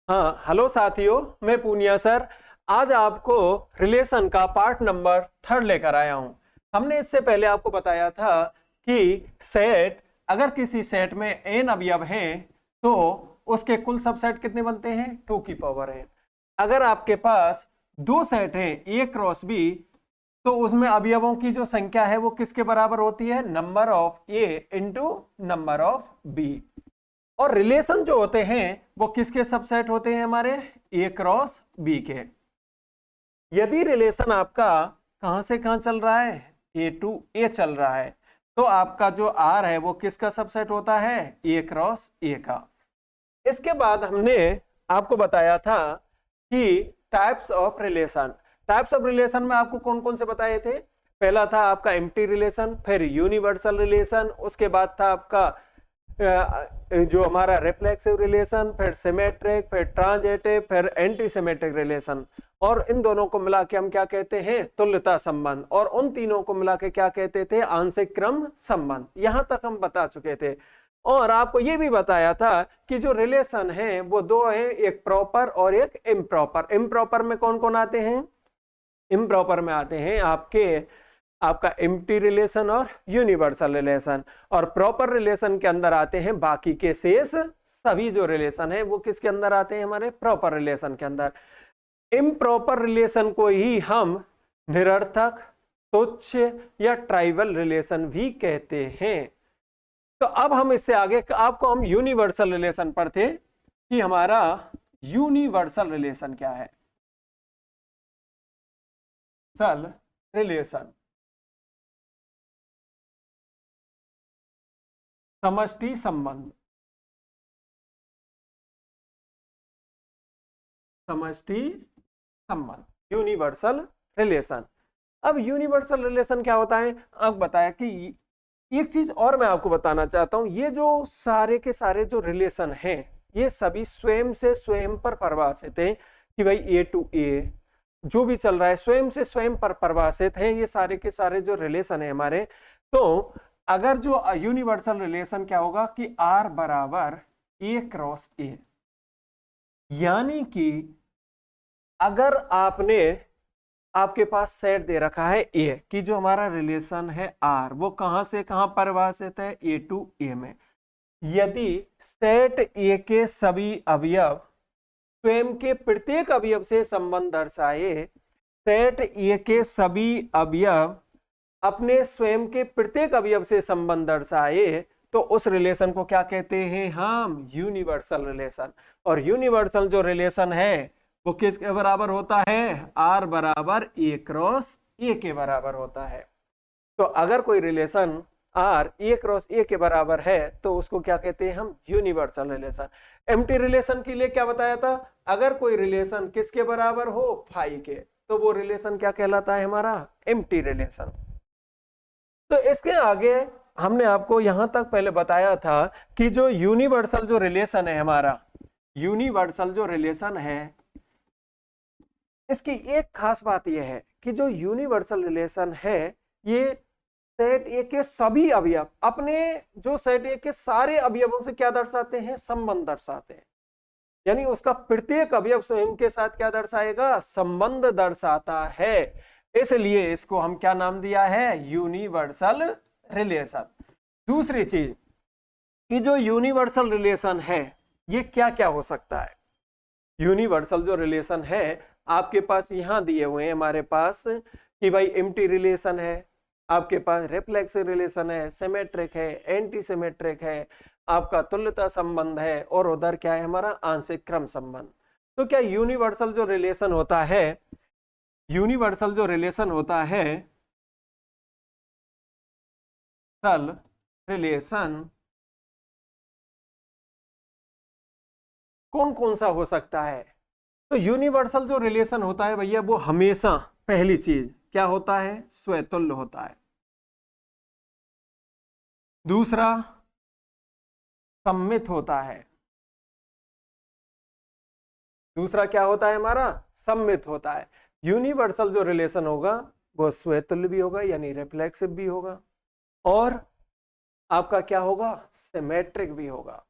हाँ, हेलो साथियों, मैं पूनिया सर। आज आपको रिलेशन का पार्ट नंबर 3 लेकर आया हूं। हमने इससे पहले आपको बताया था कि सेट, अगर किसी सेट में n अवयव हैं तो उसके कुल सबसेट कितने बनते हैं? 2 की पावर n। अगर आपके पास दो सेट हैं a क्रॉस b, तो उसमें अवयवों की जो संख्या है वो किसके बराबर होती है? Number of a into number of b। और रिलेशन जो होते हैं वो किसके सबसेट होते हैं? हमारे ए क्रॉस बी के। यदि रिलेशन आपका कहां से कहां चल रहा है? ए टू ए चल रहा है, तो आपका जो आर है वो किसका सबसेट होता है? ए क्रॉस ए का। इसके बाद हमने आपको बताया था कि types of relation. Types of relation में आपको कौन कौन से बताए थे? पहला था आपका एम्प्टी रिलेशन, फिर यूनिवर्सल रिलेशन, उसके बाद था आपका जो हमारा रिफ्लेक्सिव रिलेशन, फिर सिमेट्रिक, फिर ट्रांजिटिव, फिर एंटी सिमेट्रिक रिलेशन। और इन दोनों को मिला के हम क्या कहते हैं? तुल्यता संबंध। और उन तीनों को मिला के क्या कहते थे? आंशिक क्रम संबंध। यहां तक हम बता चुके थे। और आपको ये भी बताया था कि जो रिलेशन है वो दो है, एक प्रॉपर और एक इम्प्रॉपर। इम्प्रॉपर में कौन कौन आते हैं? इम्प्रॉपर में आते हैं आपका एम्प्टी रिलेशन और यूनिवर्सल रिलेशन। और प्रॉपर रिलेशन के अंदर आते हैं बाकी के शेष सभी जो रिलेशन है वो किसके अंदर आते हैं? हमारे प्रॉपर रिलेशन के अंदर। इम्प्रॉपर रिलेशन को ही हम निरर्थक, तुच्छ या ट्राइवल रिलेशन भी कहते हैं। तो अब हम इससे आगे आपको हम यूनिवर्सल रिलेशन पर थे कि हमारा यूनिवर्सल रिलेशन क्या है। सल रिलेशन समष्टि संबंध, समष्टि संबंध, यूनिवर्सल रिलेशन। अब यूनिवर्सल रिलेशन क्या होता है? अब बताया कि एक चीज और मैं आपको बताना चाहता हूं, ये जो सारे के सारे जो रिलेशन हैं ये सभी स्वयं से स्वयं पर परिभाषित है कि भाई ए टू ए जो भी चल रहा है स्वयं से स्वयं पर परिभाषित है। ये सारे के सारे जो रिलेशन है हमारे, तो अगर जो यूनिवर्सल रिलेशन क्या होगा कि आर बराबर ए क्रॉस ए, यानी कि अगर आपके पास सेट दे रखा है ए कि जो हमारा रिलेशन है आर वो कहां से कहां परिभाषित है? ए टू ए में। यदि सेट ए के सभी अवयव स्वयं के प्रत्येक अवयव से संबंध दर्शाए, सेट ए के सभी अवयव अपने स्वयं के प्रत्येक अवयव से संबंध दर्शाए, तो उस रिलेशन को क्या कहते हैं? हम यूनिवर्सल रिलेशन। और यूनिवर्सल जो रिलेशन है वो किसके बराबर होता है? आर बराबर ए क्रॉस ए के बराबर होता है। तो अगर कोई relation R A cross A के बराबर है तो उसको क्या कहते हैं? हम यूनिवर्सल रिलेशन। एम्प्टी रिलेशन के लिए क्या बताया था? अगर कोई रिलेशन किसके बराबर हो? फाई के, तो वो रिलेशन क्या कहलाता है? हमारा एम्प्टी रिलेशन। तो इसके आगे हमने आपको यहां तक पहले बताया था कि जो यूनिवर्सल जो रिलेशन है हमारा, यूनिवर्सल जो रिलेशन है इसकी एक खास बात यह है कि जो यूनिवर्सल रिलेशन है ये सेट ए के सभी अवयव अपने जो सेट ए के सारे अवयवों से क्या दर्शाते हैं? संबंध दर्शाते हैं। यानी उसका प्रत्येक अवयव स्वयं के साथ क्या दर्शाएगा? संबंध दर्शाता है। इसलिए इसको हम क्या नाम दिया है? Universal relation. दूसरी चीज कि जो यूनिवर्सल रिलेशन है ये क्या क्या हो सकता है? यूनिवर्सल जो रिलेशन है आपके पास यहां दिए हुए हैं हमारे पास कि भाई एम्प्टी रिलेशन है, आपके पास रिफ्लेक्सिव रिलेशन है, सिमेट्रिक है, एंटी सिमेट्रिक है, आपका तुल्यता संबंध है, और उधर क्या है? हमारा आंशिक क्रम संबंध। तो क्या यूनिवर्सल जो रिलेशन होता है, यूनिवर्सल जो रिलेशन होता है सल रिलेशन कौन कौन सा हो सकता है? तो यूनिवर्सल जो रिलेशन होता है भैया वो हमेशा पहली चीज क्या होता है? स्वतुल्य होता है। दूसरा सम्मित होता है। दूसरा क्या होता है हमारा? सम्मित होता है। यूनिवर्सल जो रिलेशन होगा वो स्वतुल्य भी होगा यानी रिफ्लेक्सिव भी होगा, और आपका क्या होगा? सिमेट्रिक भी होगा।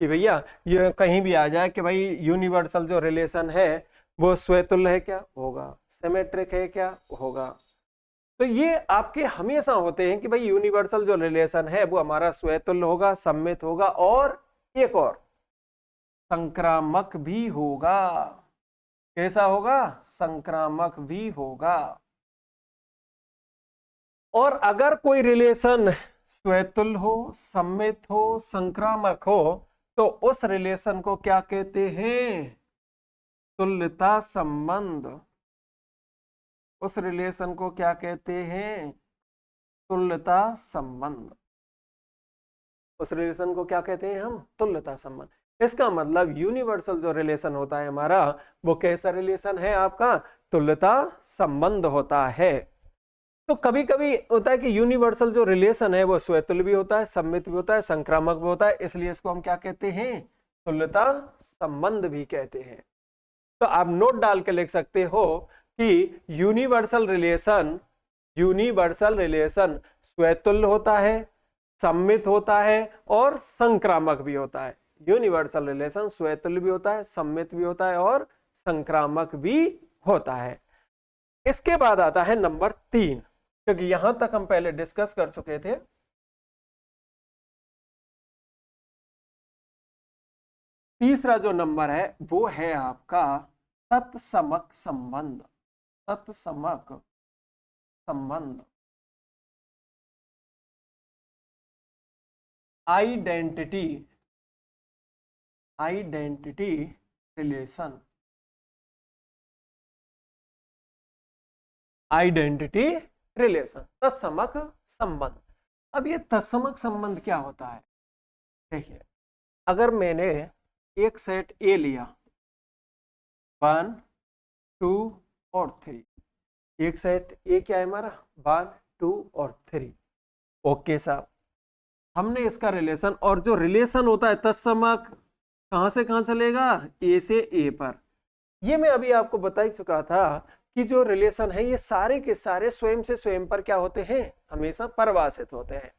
कि भैया ये कहीं भी आ जाए कि भाई यूनिवर्सल जो रिलेशन है वो स्वतुल्य है क्या, होगा, सिमेट्रिक है क्या, होगा। तो ये आपके हमेशा होते हैं कि भाई यूनिवर्सल जो रिलेशन है वो हमारा स्वतुल्य होगा, सममित होगा, और एक और संक्रामक भी होगा। कैसा होगा, संक्रामक भी होगा। और अगर कोई रिलेशन स्वतुल्य हो, सममित हो, संक्रामक हो, तो उस रिलेशन को क्या कहते हैं, तुल्यता संबंध। उस रिलेशन को क्या कहते हैं, तुल्यता संबंध। उस रिलेशन को क्या कहते हैं हम, तुल्यता संबंध। इसका मतलब यूनिवर्सल जो रिलेशन होता है हमारा, वो कैसा रिलेशन है आपका, तुल्यता संबंध होता है। तो कभी कभी होता है कि यूनिवर्सल जो रिलेशन है वो स्वतुल्य भी होता है, सममित भी होता है, संक्रामक भी होता है, इसलिए इसको हम क्या कहते हैं, तुल्यता संबंध भी कहते हैं। तो आप नोट डाल के लिख सकते हो कि यूनिवर्सल रिलेशन स्वतुल्य होता है, सममित होता है और संक्रामक भी होता है। यूनिवर्सल रिलेशन स्वतुल्य भी होता है, सममित भी होता है और संक्रामक भी होता है। इसके बाद आता है नंबर 3, क्योंकि यहां तक हम पहले डिस्कस कर चुके थे। तीसरा जो नंबर है वो है आपका तत्समक संबंध। तत्समक संबंध, आइडेंटिटी रिलेशन। आइडेंटिटी रिलेशन, तत्समक संबंध। अब ये तत्समक संबंध क्या होता है, देखिए अगर मैंने एक सेट ए लिया 1 2 और 3, एक सेट ए क्या है हमारा 1 2 और 3। ओके साहब, हमने इसका रिलेशन, और जो रिलेशन होता है तत्समक कहां से कहां चलेगा, ए से ए पर। ये मैं अभी आपको बता ही चुका था कि जो रिलेशन है ये सारे के सारे स्वयं से स्वयं पर क्या होते हैं, हमेशा परिभाषित होते हैं।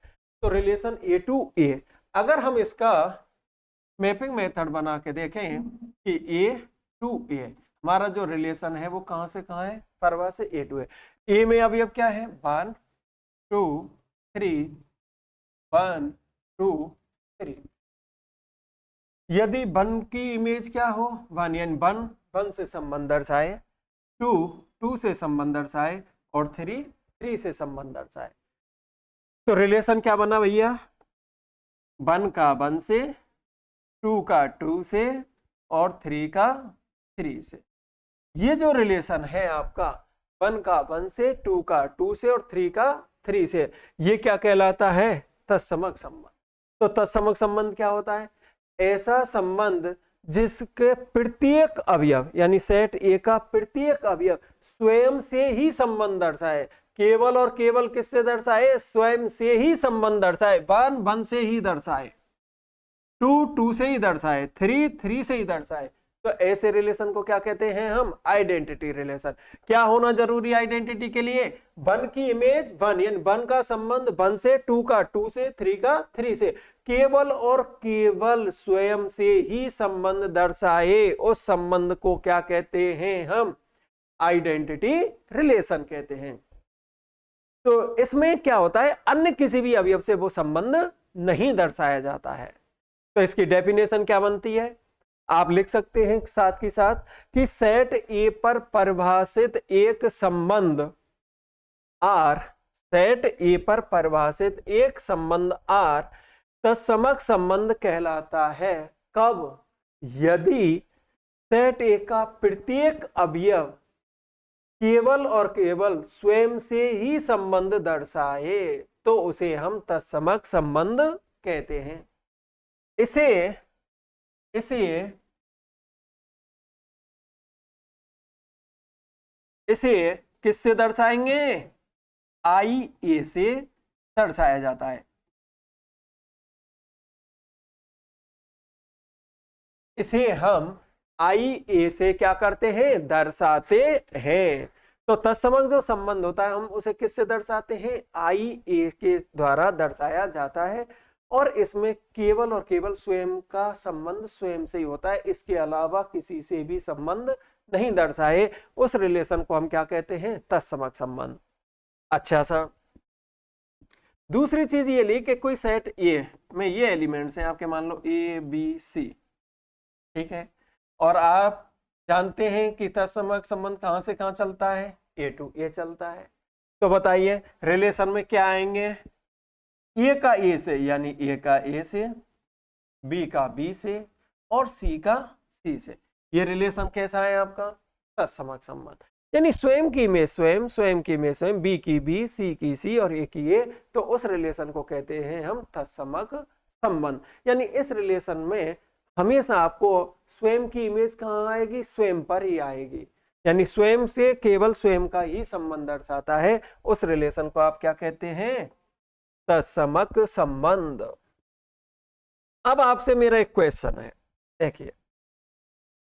तो रिलेशन ए टू ए, अगर हम इसका मैपिंग मेथड बना के देखें कि ए टू ए, हमारा जो रिलेशन है वो कहां से कहां है, परिभाषित ए टू ए। ए में अभी अब क्या है 1 2 3, 1 2 3। यदि 1 की इमेज क्या हो 1, यानी 1 से संबंध दर्शाए, 2 से संबंध दर्शाए और 3 से संबंध दर्शाए। तो रिलेशन क्या बना भैया, 1 का 1 से, 2 का 2 से और 3 का 3 से। ये जो रिलेशन है आपका 1 का 1 से, 2 का 2 से और 3 का 3 से, ये क्या कहलाता है, तत्समक संबंध। तो तत्समक संबंध क्या होता है, ऐसा संबंध जिसके प्रत्येक अवयव, यानी सेट ए का प्रत्येक अवयव स्वयं से ही संबंध दर्शाए। केवल और केवल किससे दर्शाए, स्वयं से ही संबंध दर्शाए। 1 1 से ही दर्शाए, 2 2 से ही दर्शाए, 3 3 से ही दर्शाए। तो ऐसे रिलेशन को क्या कहते हैं हम, आइडेंटिटी रिलेशन। क्या होना जरूरी आइडेंटिटी के लिए, 1 की इमेज 1, यानी 1 का संबंध 1 से, 2 का 2 से, 3 का 3 से, केवल और केवल स्वयं से ही संबंध दर्शाए, उस संबंध को क्या कहते हैं हम, आइडेंटिटी रिलेशन कहते हैं। तो इसमें क्या होता है, अन्य किसी भी अवयव से वो संबंध नहीं दर्शाया जाता है। तो इसकी डेफिनेशन क्या बनती है, आप लिख सकते हैं साथ के साथ कि सेट ए पर परिभाषित एक संबंध आर, सेट ए पर परिभाषित एक संबंध आर तत्समक संबंध कहलाता है। कब, यदि सेट ए का प्रत्येक अवयव केवल और केवल स्वयं से ही संबंध दर्शाए, तो उसे हम तत्समक संबंध कहते हैं। इसे किससे दर्शाएंगे, आई ए से दर्शाया जाता है। इसे हम आई ए से क्या करते हैं, दर्शाते हैं। तो तत्समक जो संबंध होता है हम उसे किससे दर्शाते हैं, आई ए के द्वारा दर्शाया जाता है। और इसमें केवल और केवल स्वयं का संबंध स्वयं से ही होता है, इसके अलावा किसी से भी संबंध नहीं दर्शाए, उस रिलेशन को हम क्या कहते हैं? तत्समक संबंध। अच्छा सर, दूसरी चीज ये ली कि कोई सेट ए में ये एलिमेंट्स हैं आपके, मान लो ए बी सी, ठीक है, और आप जानते हैं कि तत्समक संबंध कहां से कहां चलता है? ए टू ए चलता है। तो बताइए रिलेशन में क्या आएंगे? ए का ए से, यानी ए का ए से, बी का बी से और सी का सी से। ये रिलेशन कैसा है आपका? तत्समक संबंध। यानी स्वयं की में स्वयं, स्वयं की में स्वयं, बी की बी, सी की सी और ए की ए, तो उस रिलेशन को कहते हैं हम तत्समक संबंध। यानी इस रिलेशन में हमेशा आपको स्वयं की इमेज कहाँ आएगी? स्वयं पर ही आएगी, यानी स्वयं से केवल स्वयं का ही संबंध दर्शाता है, उस रिलेशन को आप क्या कहते हैं? तत्समक संबंध। अब आपसे मेरा एक क्वेश्चन है, देखिए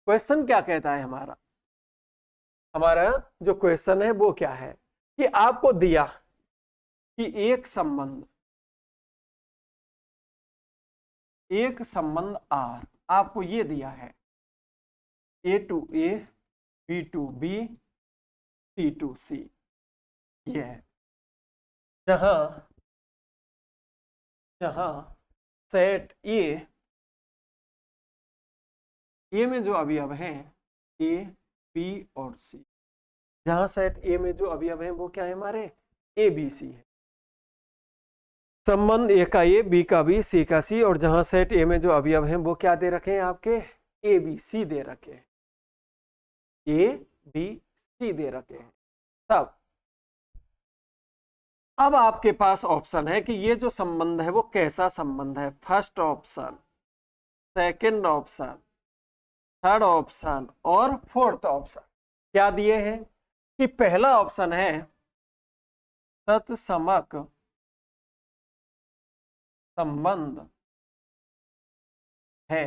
क्वेश्चन क्या कहता है हमारा? हमारा जो क्वेश्चन है वो क्या है कि आपको दिया कि एक संबंध आर आपको ये दिया है, A to A, B to B, C to C, ये है, जहां सेट ए में जो अवयव हैं ए बी और सी, जहां सेट ए में जो अवयव हैं वो क्या है? हमारे ए बी सी है। संबंध ए का ए, बी का बी, सी का सी, और जहां सेट ए में जो अवयव हैं वो क्या दे रखे हैं? आपके ए बी सी दे रखे हैं, ए बी सी दे रखे हैं। तब अब आपके पास ऑप्शन है कि ये जो संबंध है वो कैसा संबंध है? First option, second option, third option और फोर्थ ऑप्शन क्या दिए हैं? कि पहला ऑप्शन है तत्समक संबंध है।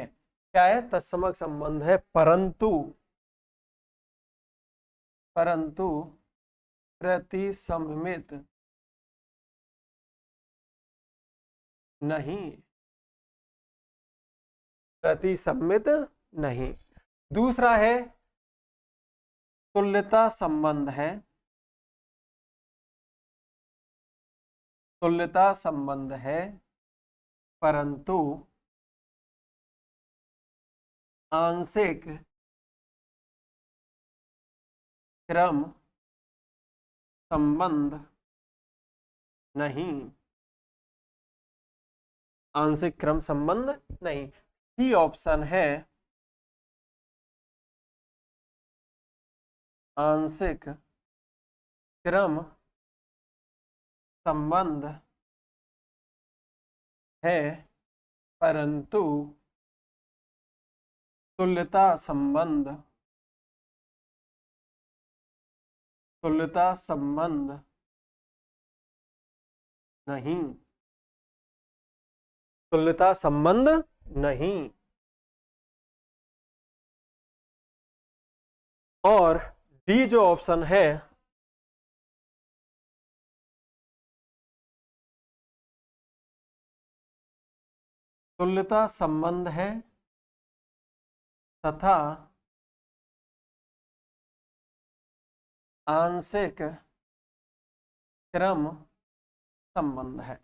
क्या है? तत्समक संबंध है, परंतु प्रतिसममित नहीं, प्रतिसममित नहीं। दूसरा है तुल्यता संबंध है, तुल्यता संबंध है परंतु आंशिक क्रम संबंध नहीं, आंशिक क्रम संबंध नहीं। सी ऑप्शन है आंशिक क्रम संबंध है परंतु तुल्यता संबंध नहीं, तुल्यता संबंध नहीं। और डी जो ऑप्शन है तुल्यता संबंध है तथा आंशिक क्रम संबंध है,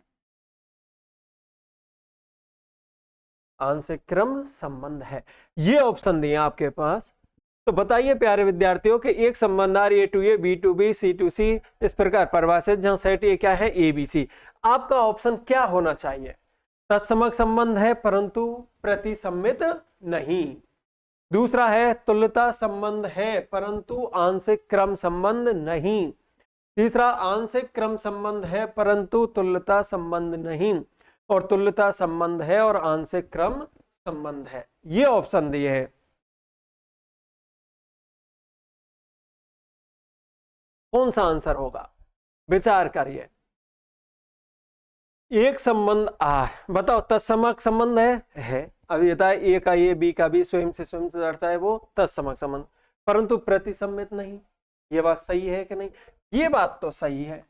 आंशिक क्रम संबंध है। ये ऑप्शन दिए आपके पास। तो बताइए प्यारे विद्यार्थियों कि एक संबंध R A to A, B to B, C to C इस प्रकार परिभाषित, जहां सेट ए क्या है? A B C. आपका ऑप्शन क्या होना चाहिए? तत्समक संबंध है परंतु प्रतिसममित नहीं। दूसरा है तुल्यता संबंध है परंतु आंशिक क्रम संबंध नहीं। तीसरा आंशिक क्रम संबंध है परंतु तुल्यता संबंध नहीं। और तुल्यता संबंध है और आंशिक क्रम संबंध है। ये ऑप्शन दिए हैं। कौन सा आंसर होगा? विचार करिए। एक संबंध आर, बताओ तत्समक संबंध है। अब ये था ए का ए, बी का बी, स्वयं से दर्शाता है वो तत्समक संबंध, परंतु प्रतिसम्मित नहीं। ये बात सही है कि नहीं? ये बात तो सही है,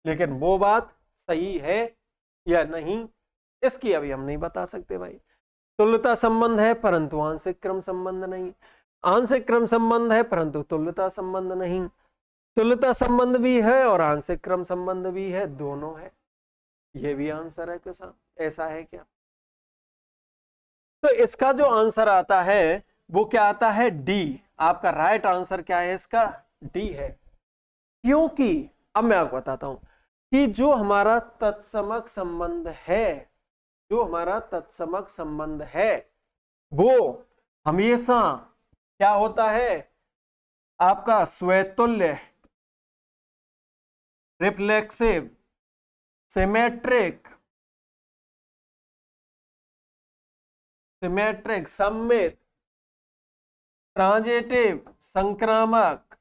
लेकिन वो बात सही है या नहीं, इसकी अभी हम नहीं बता सकते भाई। तुल्यता संबंध है परंतु आंशिक क्रम संबंध नहीं, आंशिक क्रम संबंध है परंतु तुल्यता संबंध नहीं, तुल्यता संबंध भी है और आंशिक क्रम संबंध भी है, दोनों है। ये भी आंसर है कैसा, ऐसा है क्या? तो इसका जो आंसर आता है वो क्या आता है? डी। आपका राइट आंसर क्या है इसका? डी है। क्योंकि अब मैं आपको बताता हूं कि जो हमारा तत्समक संबंध है, जो हमारा तत्समक संबंध है वो हमेशा क्या होता है? आपका स्वतुल्य, रिफ्लेक्सिव, सिमेट्रिक, सिमेट्रिक, सममित, ट्रांजिटिव, संक्रामक,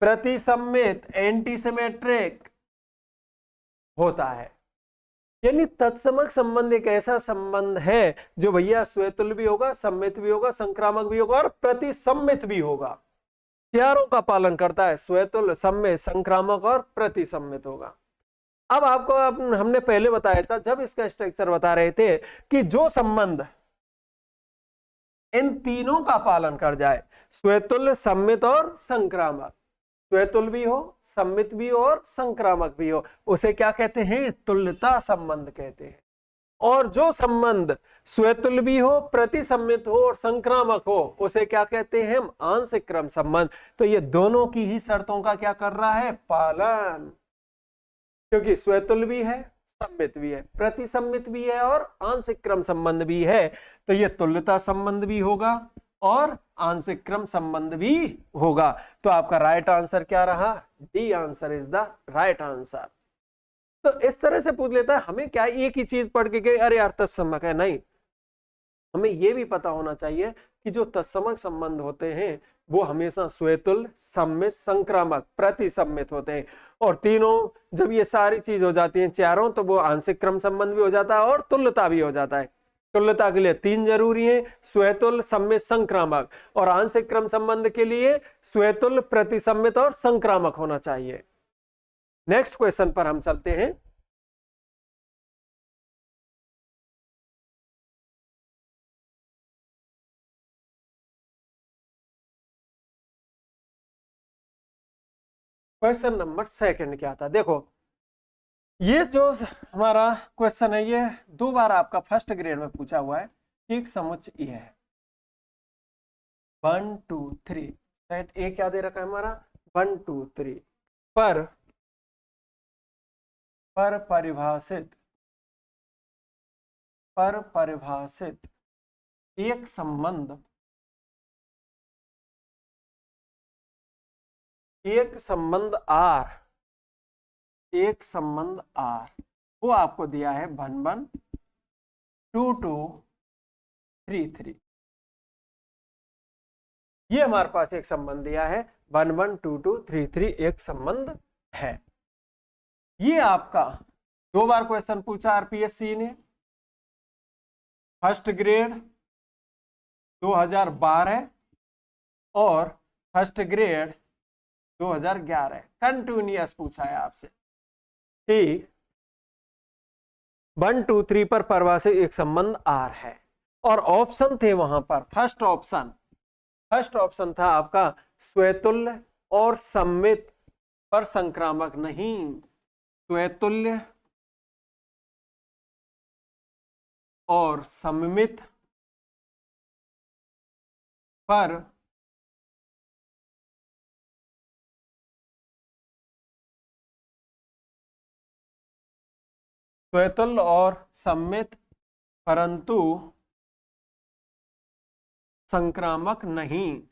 प्रतिसम्मित, एंटीसिमेट्रिक होता है। यानी तत्समक संबंध एक ऐसा संबंध है जो भैया स्वतुल्य भी होगा, सम्मित भी होगा, संक्रामक भी होगा और प्रतिसम्मित भी होगा। चारों का पालन करता है, स्वतुल्य, सम्मित, संक्रामक और प्रतिसम्मित होगा। अब आपको हमने पहले बताया था जब इसका स्ट्रक्चर बता रहे थे कि जो संबंध इन तीनों का पालन कर जाए, स्वतुल्य, सम्मित और संक्रामक, स्वतुल्य भी हो, सम्मित भी हो और संक्रामक भी हो, उसे क्या कहते हैं? तुल्यता संबंध कहते हैं। और जो संबंध स्वतुल्य भी हो, प्रतिसम्मित हो और संक्रामक हो, उसे क्या कहते हैं? हम आंशिक क्रम संबंध। तो ये दोनों की ही शर्तों का क्या कर रहा है? पालन। क्योंकि स्वतुल्य भी है, सम्मित भी है, प्रतिसम्मित भी है और आंशिक क्रम संबंध भी है, तो ये तुल्यता संबंध भी होगा और आंशिक क्रम संबंध भी होगा। तो आपका राइट आंसर क्या रहा? D answer is the right answer. तो इस तरह से पूछ लेता है, हमें क्या एक ही चीज पढ़ के अरे यार तत्समक है, नहीं, हमें यह भी पता होना चाहिए कि जो तत्समक संबंध होते हैं वो हमेशा स्वतुल्य, सम्मित, संक्रामक, प्रतिसम्मित होते हैं। और तीनों जब ये सारी चीज हो जाती हैं चारों, तो वो आंशिक क्रम संबंध भी हो जाता है और तुल्यता भी हो जाता है। तुल्यता के लिए तीन जरूरी है, स्वतुल्य, सम्मित, संक्रामक, और आंशिक क्रम संबंध के लिए स्वतुल्य, प्रतिसम्मित और संक्रामक होना चाहिए। नेक्स्ट क्वेश्चन पर हम चलते हैं। क्वेश्चन नंबर सेकंड क्या था? देखो, ये जो हमारा क्वेश्चन है ये 2 बार आपका फर्स्ट ग्रेड में पूछा हुआ है। एक समुच्चय ये है 1 2 3, सेट ए क्या दे रखा है हमारा? 1 2 3 पर परिभाषित एक संबंध, एक संबंध आर, एक संबंध आर, वो आपको दिया है 1 1 2 2 3 3। ये हमारे पास एक संबंध दिया है 1 1 2 2 3 3, एक संबंध है। ये आपका 2 बार क्वेश्चन पूछा आरपीएससी ने, फर्स्ट ग्रेड 2012 और फर्स्ट ग्रेड 2011 कंटिन्यूअस पूछा है आपसे कि 1 2 3 पर परिभाषित एक संबंध आर है। और ऑप्शन थे वहां पर, फर्स्ट ऑप्शन था आपका स्वतुल्य और सम्मित पर संक्रामक नहीं, स्वतुल्य और सममित पर स्वतुल्य और सम्मित परंतु संक्रामक नहीं,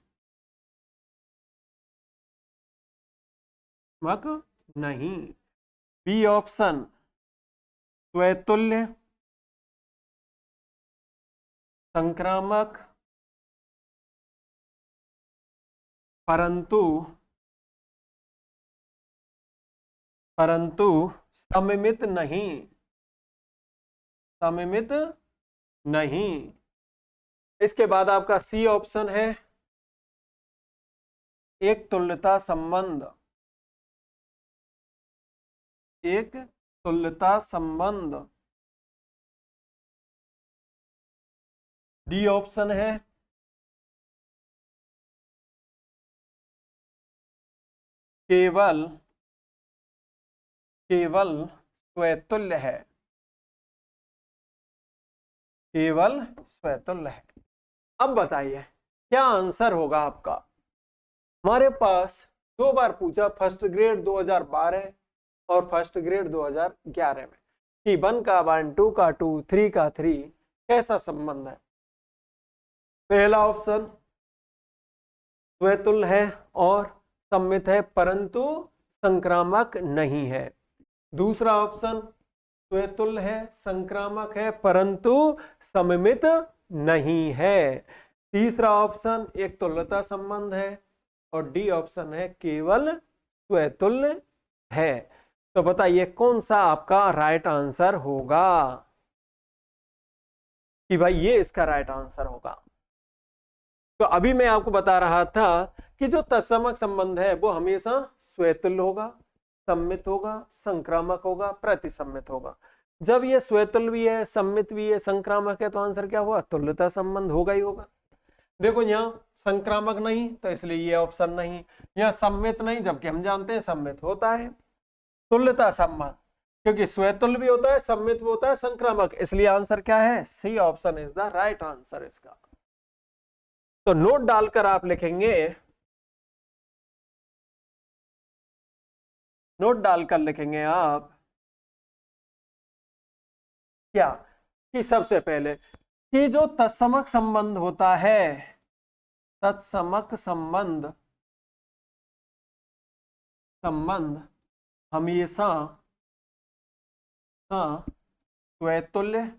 मक नहीं। बी ऑप्शन स्वतुल्य, संक्रामक परंतु सममित नहीं, सममित नहीं। इसके बाद आपका सी ऑप्शन है एक तुल्यता संबंध, एक तुल्यता संबंध, डी ऑप्शन है। केवल स्वतुल्य है, केवल स्वतुल्य है। अब बताइए क्या आंसर होगा आपका। हमारे पास दो बार पूछा, फर्स्ट ग्रेड 2012 और फर्स्ट ग्रेड 2011 में, कि 1 का 1, 2 का 2, 3 का 3 कैसा संबंध है। पहला ऑप्शन स्वतुल्य है और सममित है परंतु संक्रामक नहीं है। दूसरा ऑप्शन स्वतुल्य है, संक्रामक है परंतु सममित नहीं है। तीसरा ऑप्शन एक तुल्यता संबंध है और डी ऑप्शन है केवल स्वतुल्य है। तो बताइए कौन सा आपका राइट आंसर होगा, कि भाई ये इसका राइट आंसर होगा। तो अभी मैं आपको बता रहा था कि जो तत्समक संबंध है वो हमेशा स्वतुल्य होगा, सम्मित होगा, संक्रामक होगा, प्रतिसम्मित होगा। जब ये स्वतुल्य भी है, सम्मित भी है, संक्रामक है, तो आंसर क्या हुआ, तुल्यता संबंध होगा ही होगा। देखो यहाँ संक्रामक नहीं तो इसलिए ये ऑप्शन नहीं, यहाँ सम्मित नहीं जबकि हम जानते हैं सम्मित होता है। तुल्यता संबंध, क्योंकि स्वतुल्य भी होता है, सम्मित भी होता है, संक्रामक, इसलिए आंसर क्या है, C option is the right answer इसका। तो नोट डालकर आप लिखेंगे, नोट डालकर लिखेंगे आप क्या, कि सबसे पहले कि जो तत्समक संबंध होता है, तत्समक संबंध हमेशा स्वतुल्य,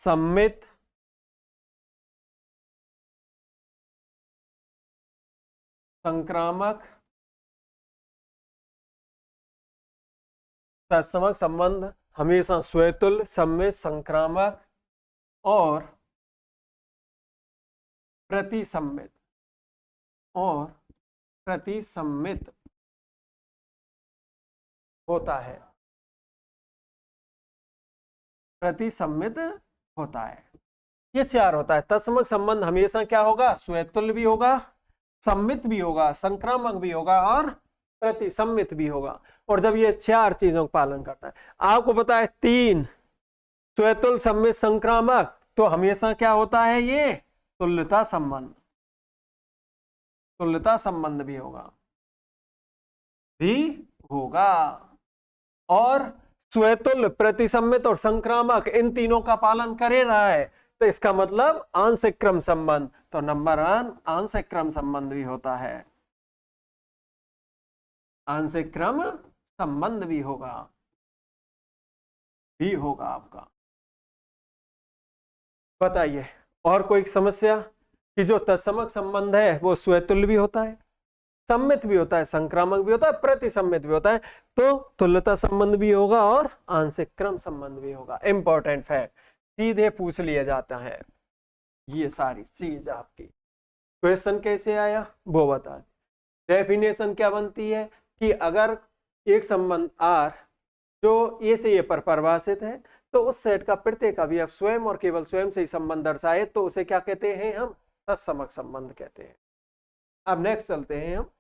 सम्मित, संक्रामक, तत्समक संबंध हमेशा स्वतुल्य, सम्मित, संक्रामक और प्रतिसम्मित होता है, प्रतिसम्मित होता है। ये चार होता है। तत्समक संबंध हमेशा क्या होगा, स्वतुल्य भी होगा, सम्मित भी होगा, संक्रामक भी होगा और प्रतिसम्मित भी होगा। और जब ये चार चीजों का पालन करता है, आपको पता है 3 स्वतुल्य, सम्मित, संक्रामक, तो हमेशा क्या होता है, ये तुल्यता संबंध, तुल्यता संबंध भी होगा। और स्वतुल्य, प्रतिसम्मित और संक्रामक इन तीनों का पालन करे रहा है, तो इसका मतलब आंशिक क्रम संबंध, तो नंबर 1 आंशिक क्रम संबंध भी होता है, आंशिक क्रम संबंध भी होगा आपका। बताइए और कोई समस्या, कि जो तत्समक संबंध है वो स्वतुल्य भी होता है, सम्मित भी होता है, संक्रामक भी होता है, प्रतिसम्मित भी होता है, तो तुल्यता संबंध भी होगा और आंशिक क्रम संबंध भी होगा। इंपॉर्टेंट फैक्ट, सीधे पूछ लिया जाता है ये सारी चीज आपकी। क्वेश्चन कैसे आया वो बता दें। डेफिनेशन क्या बनती है, कि अगर एक संबंध R जो ए से ए पर परिभाषित है, तो उस सेट का प्रत्येक अवयव स्वयं और केवल स्वयं से ही संबंध दर्शाए, तो उसे क्या कहते हैं, हम तत्समक संबंध कहते हैं। अब नेक्स्ट चलते हैं हम,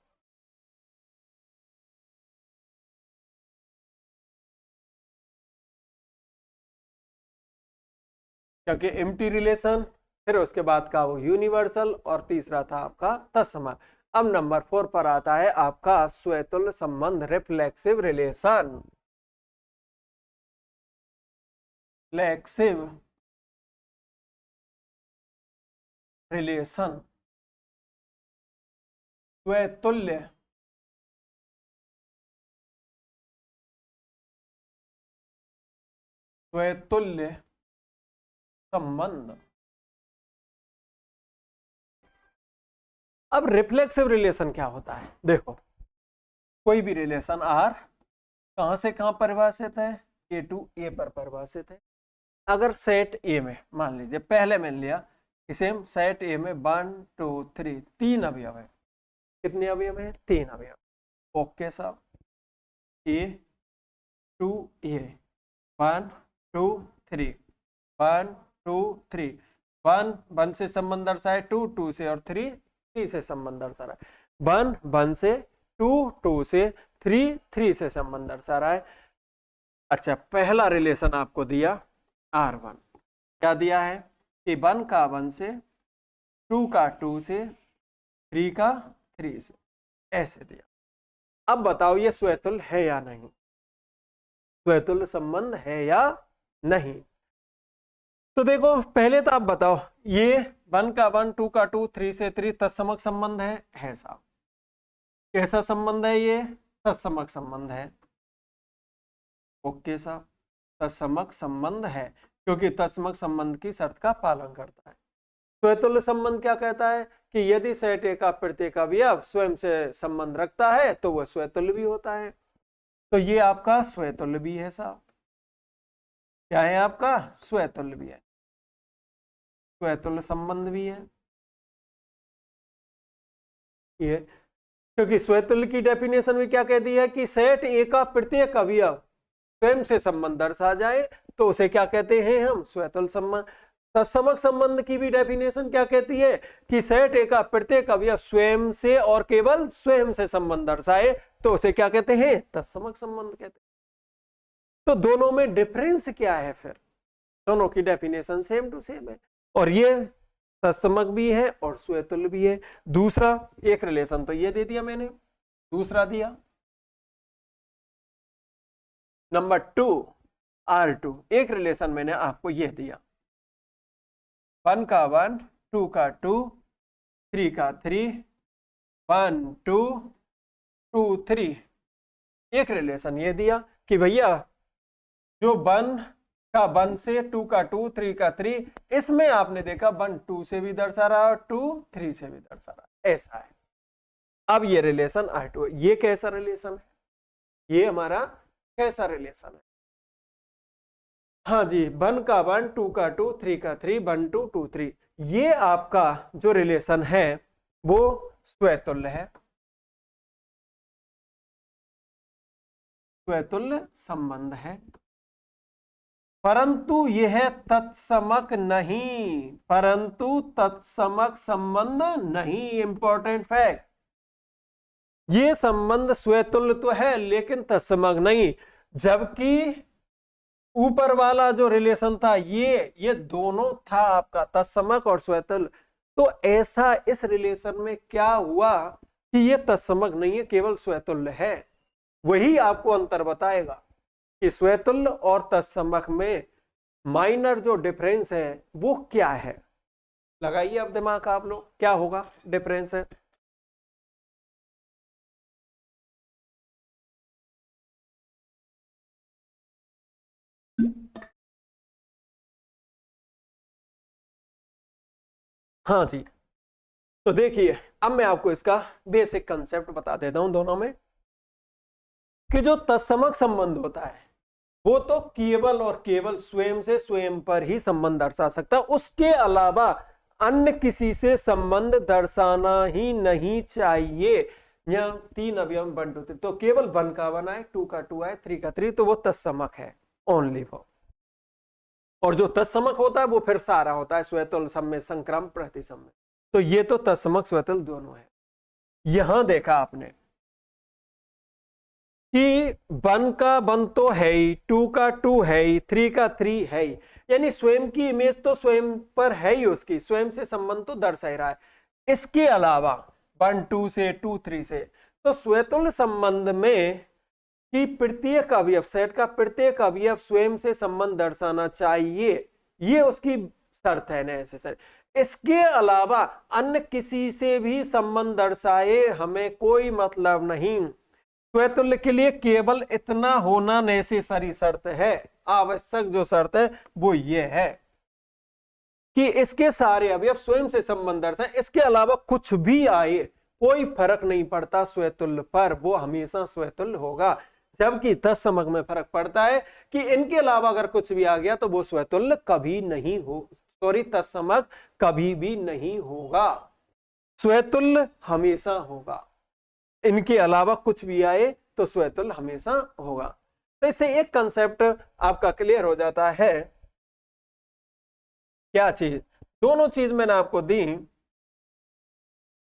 क्योंकि एम्प्टी रिलेशन, फिर उसके बाद का वो यूनिवर्सल और तीसरा था आपका तत्समक। अब नंबर 4 पर आता है आपका स्वतुल्य संबंध, रिफ्लेक्सिव रिलेशन। फ्लेक्सिव रिलेशन, स्वतुल्य संबंध। अब रिफ्लेक्सिव रिलेशन क्या होता है, देखो कोई भी रिलेशन R कहां से कहां परिभाषित है, A टू A पर परिभाषित है। अगर सेट A में मान लीजिए, पहले मान लिया इसे सेट A में 1 2 3 3 अवयव है, कितने अवयव है, 3 अवयव। ओके साहब, ए टू ए, 1 2 3, 1 2 3, 1 1 से संबंध दर्शाए, 2 2 से, और 3 3 से संबंध दर्शा रहा है। 1 1 से, 2 2 से, 3 3 से संबंध दर्शा रहा है। अच्छा, पहला रिलेशन आपको दिया R1, क्या दिया है कि 1 का 1 से, 2 का 2 से, 3 का 3 से, ऐसे दिया। अब बताओ ये स्वतुल्य है या नहीं, स्वतुल्य संबंध है या नहीं। तो देखो पहले तो आप बताओ, ये 1 का 1, 2 का 2, 3 से 3 तत्समक संबंध है साहब। कैसा संबंध है ये? तत्समक संबंध है। ओके साहब, तत्समक संबंध है, क्योंकि तत्समक संबंध की शर्त का पालन करता है। स्वतुल्य संबंध क्या कहता है कि यदि सेट ए का प्रत्येक अवयव स्वयं से संबंध रखता है तो वह स्वतुल्य भी होता है। तो ये आपका स्वतुल्य भी है साहब। क्या है आपका? स्वतुल्य भी है, स्वतुल्य संबंध भी है ये। क्योंकि स्वतुल्य की डेफिनेशन में क्या कहती है कि सेट ए का प्रत्येक अवयव स्वयं से संबंध दर्शा जाए तो उसे क्या कहते हैं हम? स्वतुल्य संबंध। तत्समक संबंध की भी डेफिनेशन क्या कहती है कि सेट ए का प्रत्येक अवयव स्वयं से और केवल स्वयं से संबंध दर्शाए तो उसे क्या कहते हैं? तत्समक संबंध कहते हैं। तो दोनों में डिफरेंस क्या है फिर? दोनों की डेफिनेशन सेम टू सेम है, और ये तत्समक भी है और स्वतुल्य भी है। दूसरा एक रिलेशन तो ये दे दिया मैंने, दूसरा दिया नंबर 2 R2, एक रिलेशन मैंने आपको ये दिया, 1 का 1, 2 का 2, 3 का 3, 1 2 2 3, एक रिलेशन ये दिया कि भैया जो 1 का 1 से, 2 का 2, 3 का 3, इसमें आपने देखा 1 2 से भी दर्शा रहा है और 2 3 से भी दर्शा रहा है, ऐसा है। अब ये रिलेशन R2, ये कैसा रिलेशन है? ये हमारा कैसा रिलेशन है? हाँ जी, 1 का 1, 2 का 2, 3 का 3, 1 2 2 3, ये आपका जो रिलेशन है वो स्वतुल्य है, स्वतुल्य संबंध है, परंतु यह तत्समक नहीं, परंतु तत्समक संबंध नहीं। इंपॉर्टेंट फैक्ट, ये संबंध स्वतुल्य तो है लेकिन तत्समक नहीं। जबकि ऊपर वाला जो रिलेशन था ये दोनों था आपका, तत्समक और स्वतुल्य। तो ऐसा इस रिलेशन में क्या हुआ कि ये तत्समक नहीं है, केवल स्वतुल्य है। वही आपको अंतर बताएगा कि स्वतुल्य और तत्समक में माइनर जो डिफरेंस है वो क्या है। लगाइए अब दिमाग आप लोग, क्या होगा डिफरेंस है? हाँ जी, तो देखिए अब मैं आपको इसका बेसिक कंसेप्ट बता देता हूं दोनों में, कि जो तत्समक संबंध होता है वो तो केवल और केवल स्वयं से स्वयं पर ही संबंध दर्शा सकता है, उसके अलावा अन्य किसी से संबंध दर्शाना ही नहीं चाहिए। यहाँ 3 अवयव 1 2 3, तो केवल 1 का 1 आए, 2 का 2 आए, 3 का 3, तो वो तत्समक है, ओनली वो। और जो तत्समक होता है वो फिर सारा होता है, स्वतुल्य, सम्य, संक्रम, प्रतिसम्य। तो ये तो तत्समक स्वतुल्य दोनों है। यहां देखा आपने कि 1 का 1 तो है ही, 2 का 2 है ही, 3 का 3 है ही, यानी स्वयं की इमेज तो स्वयं पर है ही, उसकी स्वयं से संबंध तो दर्शा ही रहा है। इसके अलावा 1 2 से, 2 3 से, तो स्वतुल्य संबंध में कि प्रत्येक अवयव, सेट का प्रत्येक अवयव स्वयं से संबंध दर्शाना चाहिए, ये उसकी शर्त है नेसेसरी। इसके अलावा अन्य किसी से भी संबंध दर्शाए हमें कोई मतलब नहीं। स्वतुल्य के लिए केवल इतना होना नेसेसरी शर्त है, आवश्यक जो शर्त है वो ये है कि इसके सारे अवयव स्वयं से संबंध दर्शाए, इसके अलावा कुछ भी आए कोई फर्क नहीं पड़ता स्वतुल्य पर, वो हमेशा स्वतुल्य होगा। जबकि तत्समक में फर्क पड़ता है कि इनके अलावा अगर कुछ भी आ गया तो वो स्वतुल्य कभी नहीं हो, सॉरी, तत्समक कभी भी नहीं होगा, स्वतुल्य हमेशा होगा। इनके अलावा कुछ भी आए तो स्वतुल्य हमेशा होगा। तो इससे एक कंसेप्ट आपका क्लियर हो जाता है। क्या चीज? दोनों चीज मैंने आपको दी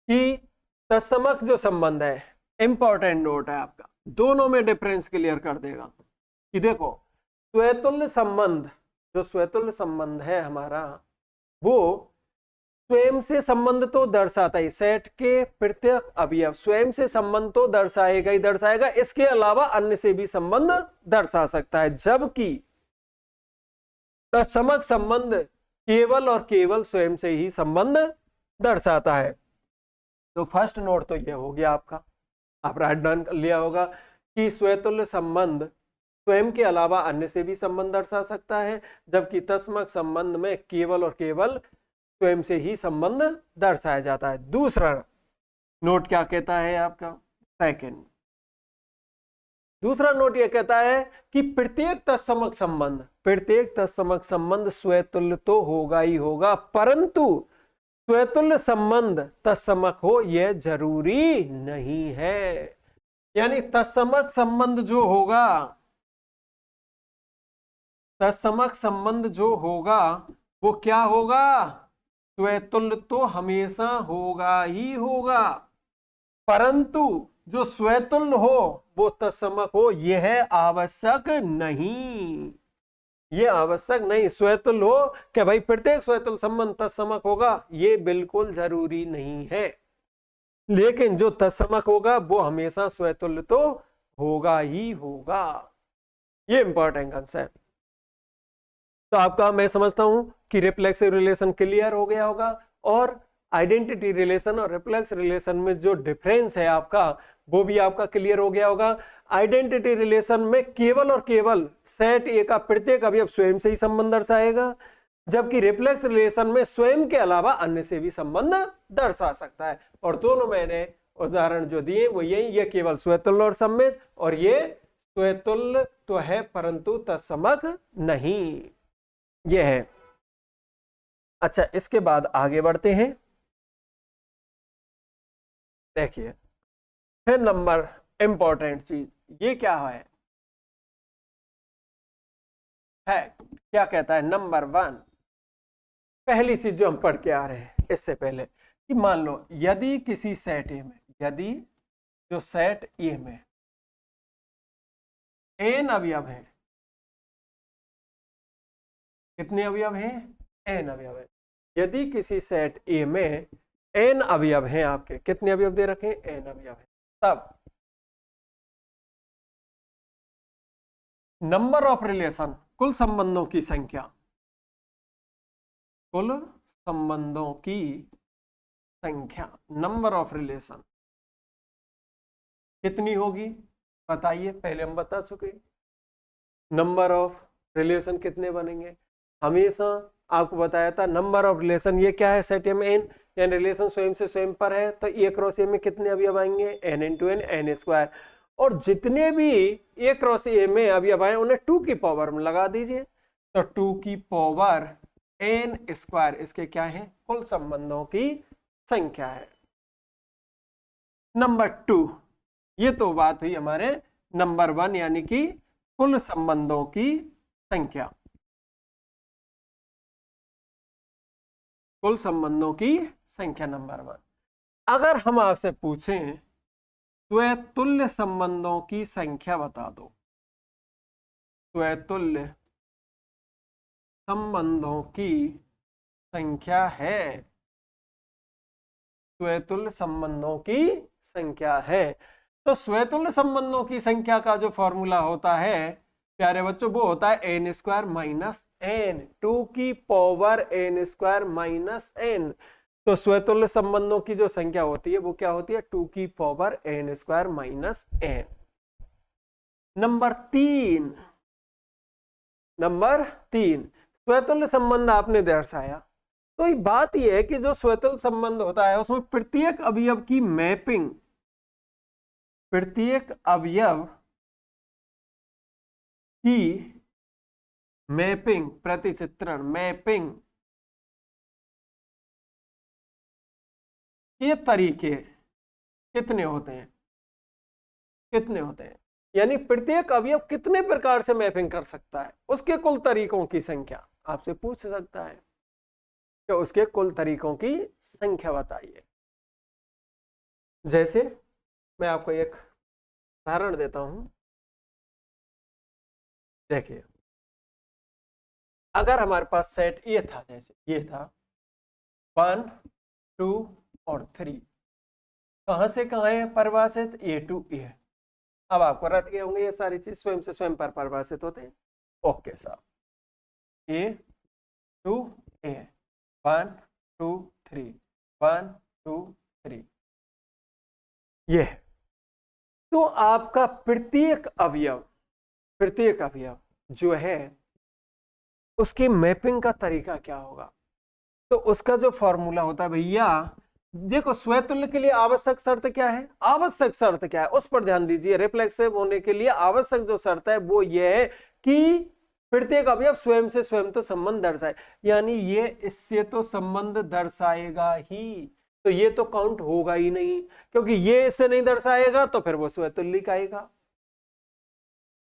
कि तत्समक जो संबंध है, इंपॉर्टेंट नोट है आपका, दोनों में डिफरेंस क्लियर कर देगा कि देखो स्वतुल्य संबंध, जो स्वतुल्य संबंध है हमारा, वो स्वयं से संबंध तो दर्शाता ही, सेट के प्रत्येक अवयव स्वयं से संबंध तो दर्शाएगा ही दर्शाएगा, इसके अलावा अन्य से भी संबंध दर्शा सकता है, जबकि तत्समक संबंध केवल और केवल स्वयं से ही संबंध दर्शाता है। तो फर्स्ट नोट तो ये हो गया आपका, आप राइट डाउन कर लिया होगा कि स्वतुल्य संबंध स्वयं के अलावा अन्य से भी संबंध दर्शा सकता है, जबकि तत्समक संबंध में केवल और केवल स्वयं से ही संबंध दर्शाया जाता है। दूसरा नोट क्या कहता है आपका? सेकंड दूसरा नोट यह कहता है कि प्रत्येक तत्समक संबंध स्वतुल्य तो होगा ही होगा, परंतु स्वतुल्य संबंध तत्समक हो यह जरूरी नहीं है। यानी तत्समक संबंध जो होगा, तत्समक संबंध जो होगा वो क्या होगा? स्वतुल्य तो हमेशा होगा ही होगा, परंतु जो स्वतुल्य हो वो तत्समक हो यह आवश्यक नहीं। ये आवश्यक नहीं, स्वतुल्य हो कि भाई प्रत्येक स्वतुल्य संबंध तत्समक होगा, ये बिल्कुल जरूरी नहीं है, लेकिन जो तत्समक होगा वो हमेशा स्वतुल्य तो होगा ही होगा। ये इंपॉर्टेंट कंसेप्ट। तो आपका मैं समझता हूं कि रिफ्लेक्सिव रिलेशन क्लियर हो गया होगा, और आइडेंटिटी रिलेशन और रिफ्लेक्स रिलेशन में जो डिफरेंस है आपका वो भी आपका क्लियर हो गया होगा। आइडेंटिटी रिलेशन में केवल और केवल सेट ए का प्रत्येक अवयव स्वयं से ही संबंध दर्शाएगा, जबकि रिफ्लेक्स रिलेशन में स्वयं के अलावा अन्य से भी संबंध दर्शा सकता है। और दोनों मैंने उदाहरण जो दिए वो यही, ये केवल स्वतुल्य और सम्मित, और ये स्वतुल्य तो है परंतु तत्समक नहीं, ये है। अच्छा, इसके बाद आगे बढ़ते हैं। देखिए फिर नंबर इंपॉर्टेंट चीज ये क्या है क्या कहता है? नंबर 1, पहली चीज जो हम पढ़ के आ रहे हैं इससे पहले, कि मान लो यदि किसी सेट ए में, यदि जो सेट ए में n अवयव है, कितने अवयव हैं? n अवयव है। यदि किसी सेट ए में n अवयव हैं, आपके कितने अवयव दे रखे हैं? n अवयव है। तब नंबर ऑफ रिलेशन, कुल संबंधों की संख्या, कुल संबंधों की संख्या, नंबर ऑफ रिलेशन कितनी होगी? बताइए, पहले हम बता चुके। नंबर ऑफ रिलेशन कितने बनेंगे? हमेशा आपको बताया था नंबर ऑफ रिलेशन ये क्या है? सेट में एन, यानी रिलेशन स्वयं से स्वयं पर है, तो ए क्रॉस ए में कितने अवयव आएंगे? N into N, N square. और जितने भी ए क्रॉस ए में अवयव आए उन्हें 2 की पावर में लगा दीजिए, तो 2 की पावर एन स्क्वायर इसके क्या है? कुल संबंधों की संख्या है। नंबर 2, ये तो बात हुई हमारे नंबर 1 यानी कि कुल संबंधों की संख्या, कुल संबंधों की संख्या नंबर 1। अगर हम आपसे पूछें स्वतुल्य संबंधों की संख्या बता दो, स्वतुल्य संबंधों की संख्या है, स्वतुल्य संबंधों की संख्या है, तो स्वतुल्य संबंधों की संख्या का जो फॉर्मूला होता है प्यारे बच्चों, वो होता है एन स्क्वायर माइनस एन, 2 की power N square minus N. तो स्वतुल्य संबंधों की जो संख्या होती है वो क्या होती है? 2 की power N square minus N. Number 3, स्वतुल्य संबंध आपने दर्शाया, तो ये बात यह है कि जो स्वतुल्य संबंध होता है उसमें प्रत्येक अवयव की मैपिंग, प्रत्येक अवयव की मैपिंग, प्रतिचित्रण, मैपिंग ये तरीके कितने होते हैं? यानी प्रत्येक अवयव कितने प्रकार से मैपिंग कर सकता है, उसके कुल तरीकों की संख्या आपसे पूछ सकता है कि उसके कुल तरीकों की संख्या बताइए। जैसे मैं आपको एक उदाहरण देता हूं, देखिए अगर हमारे पास सेट ये था, जैसे ये था 1 2 और 3, कहां से कहां है परिभाषित, ए टू ए। अब आपको रट गए होंगे ये सारी चीज, स्वयं से स्वयं पर परिभाषित होते हैं। ओके साहब, ए टू ए, 1 2 3, 1 2 3, ये है। तो आपका प्रत्येक अवयव जो है उसकी मैपिंग का तरीका क्या होगा, तो उसका जो फॉर्मूला होता है भैया, देखो स्वतुल्य के लिए आवश्यक शर्त क्या है, आवश्यक शर्त क्या है उस पर ध्यान दीजिए। रिफ्लेक्सिव होने के लिए आवश्यक जो शर्त है वो ये है कि प्रत्येक अवयव स्वयं से स्वयं तो संबंध दर्शाए, यानी ये इससे तो संबंध दर्शाएगा ही, तो ये तो काउंट होगा ही नहीं, क्योंकि ये इससे नहीं दर्शाएगा तो फिर वो स्वतुल्य आएगा।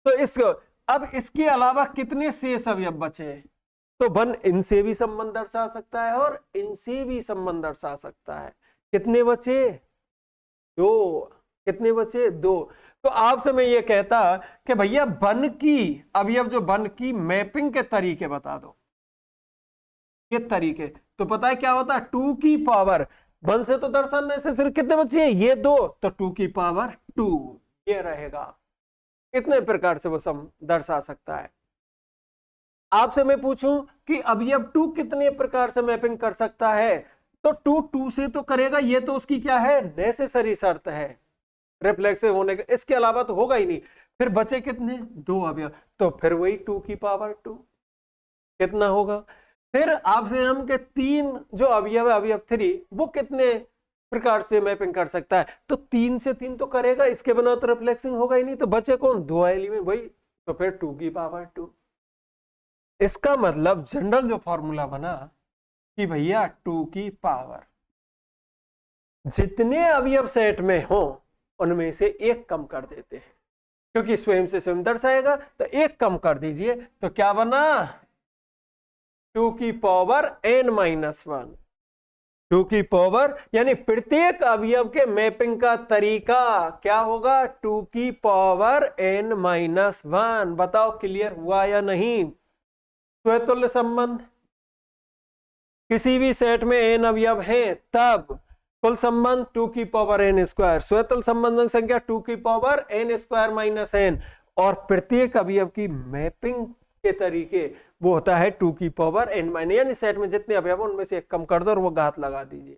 तो इसको अब इसके अलावा कितने शेष अवयव बचे, तो 1 इनसे भी संबंध दर्शा सकता है और इनसे भी संबंध दर्शा सकता है। कितने बचे, 2। कितने बचे, 2। तो आपसे मैं ये कहता कि भैया 1 की अवयव जो 1 की मैपिंग के तरीके बता दो, ये तरीके, तो पता है क्या होता है, 2 की पावर 1 से तो दर्शाने से सिर्फ कितने बचे, ये 2, तो 2 की पावर 2 ये रहेगा। इतने प्रकार से वो दर्शा सकता है। आपसे मैं पूछूं कि अवयव 2 कितने प्रकार से मैपिंग कर सकता है, तो 2 से तो करेगा, ये तो उसकी क्या है, नेसेसरी शर्त है रिफ्लेक्सिव होने का, इसके अलावा तो होगा ही नहीं। फिर बचे कितने, 2 अवयव, तो फिर वही 2 की पावर 2 कितना होगा। फिर आपसे हम के 3 जो अवयव है, अवयव 3, वो कितने प्रकार से मैपिंग कर सकता है, तो 3 से 3 तो करेगा, इसके बिना तो रिफ्लेक्सिंग होगा ही नहीं, तो बचे कौन, 2 एलिमेंट वही, तो फिर 2 की पावर 2। इसका मतलब जनरल जो फॉर्मूला बना कि भैया 2 की पावर जितने अवयव सेट में हो उनमें से एक कम कर देते हैं, क्योंकि स्वयं से स्वयं दर्शाएगा, तो एक कम कर दीजिए, तो क्या बना, 2 की पावर n-1। 2 की पावर यानी प्रत्येक अवयव के मैपिंग का तरीका क्या होगा, 2 की पावर n-1। बताओ क्लियर हुआ या नहीं। स्वतुल्य संबंध, किसी भी सेट में n अवयव हैं तब कुल संबंध 2 की पावर n स्क्वायर, स्वतुल्य संबंधों की संख्या 2 की power n square minus n, और प्रत्येक अवयव की मैपिंग के तरीके वो होता है 2 की पावर n माइनस, यानी सेट में जितने अवयव उनमें से एक कम कर दो और वो घात लगा दीजिए,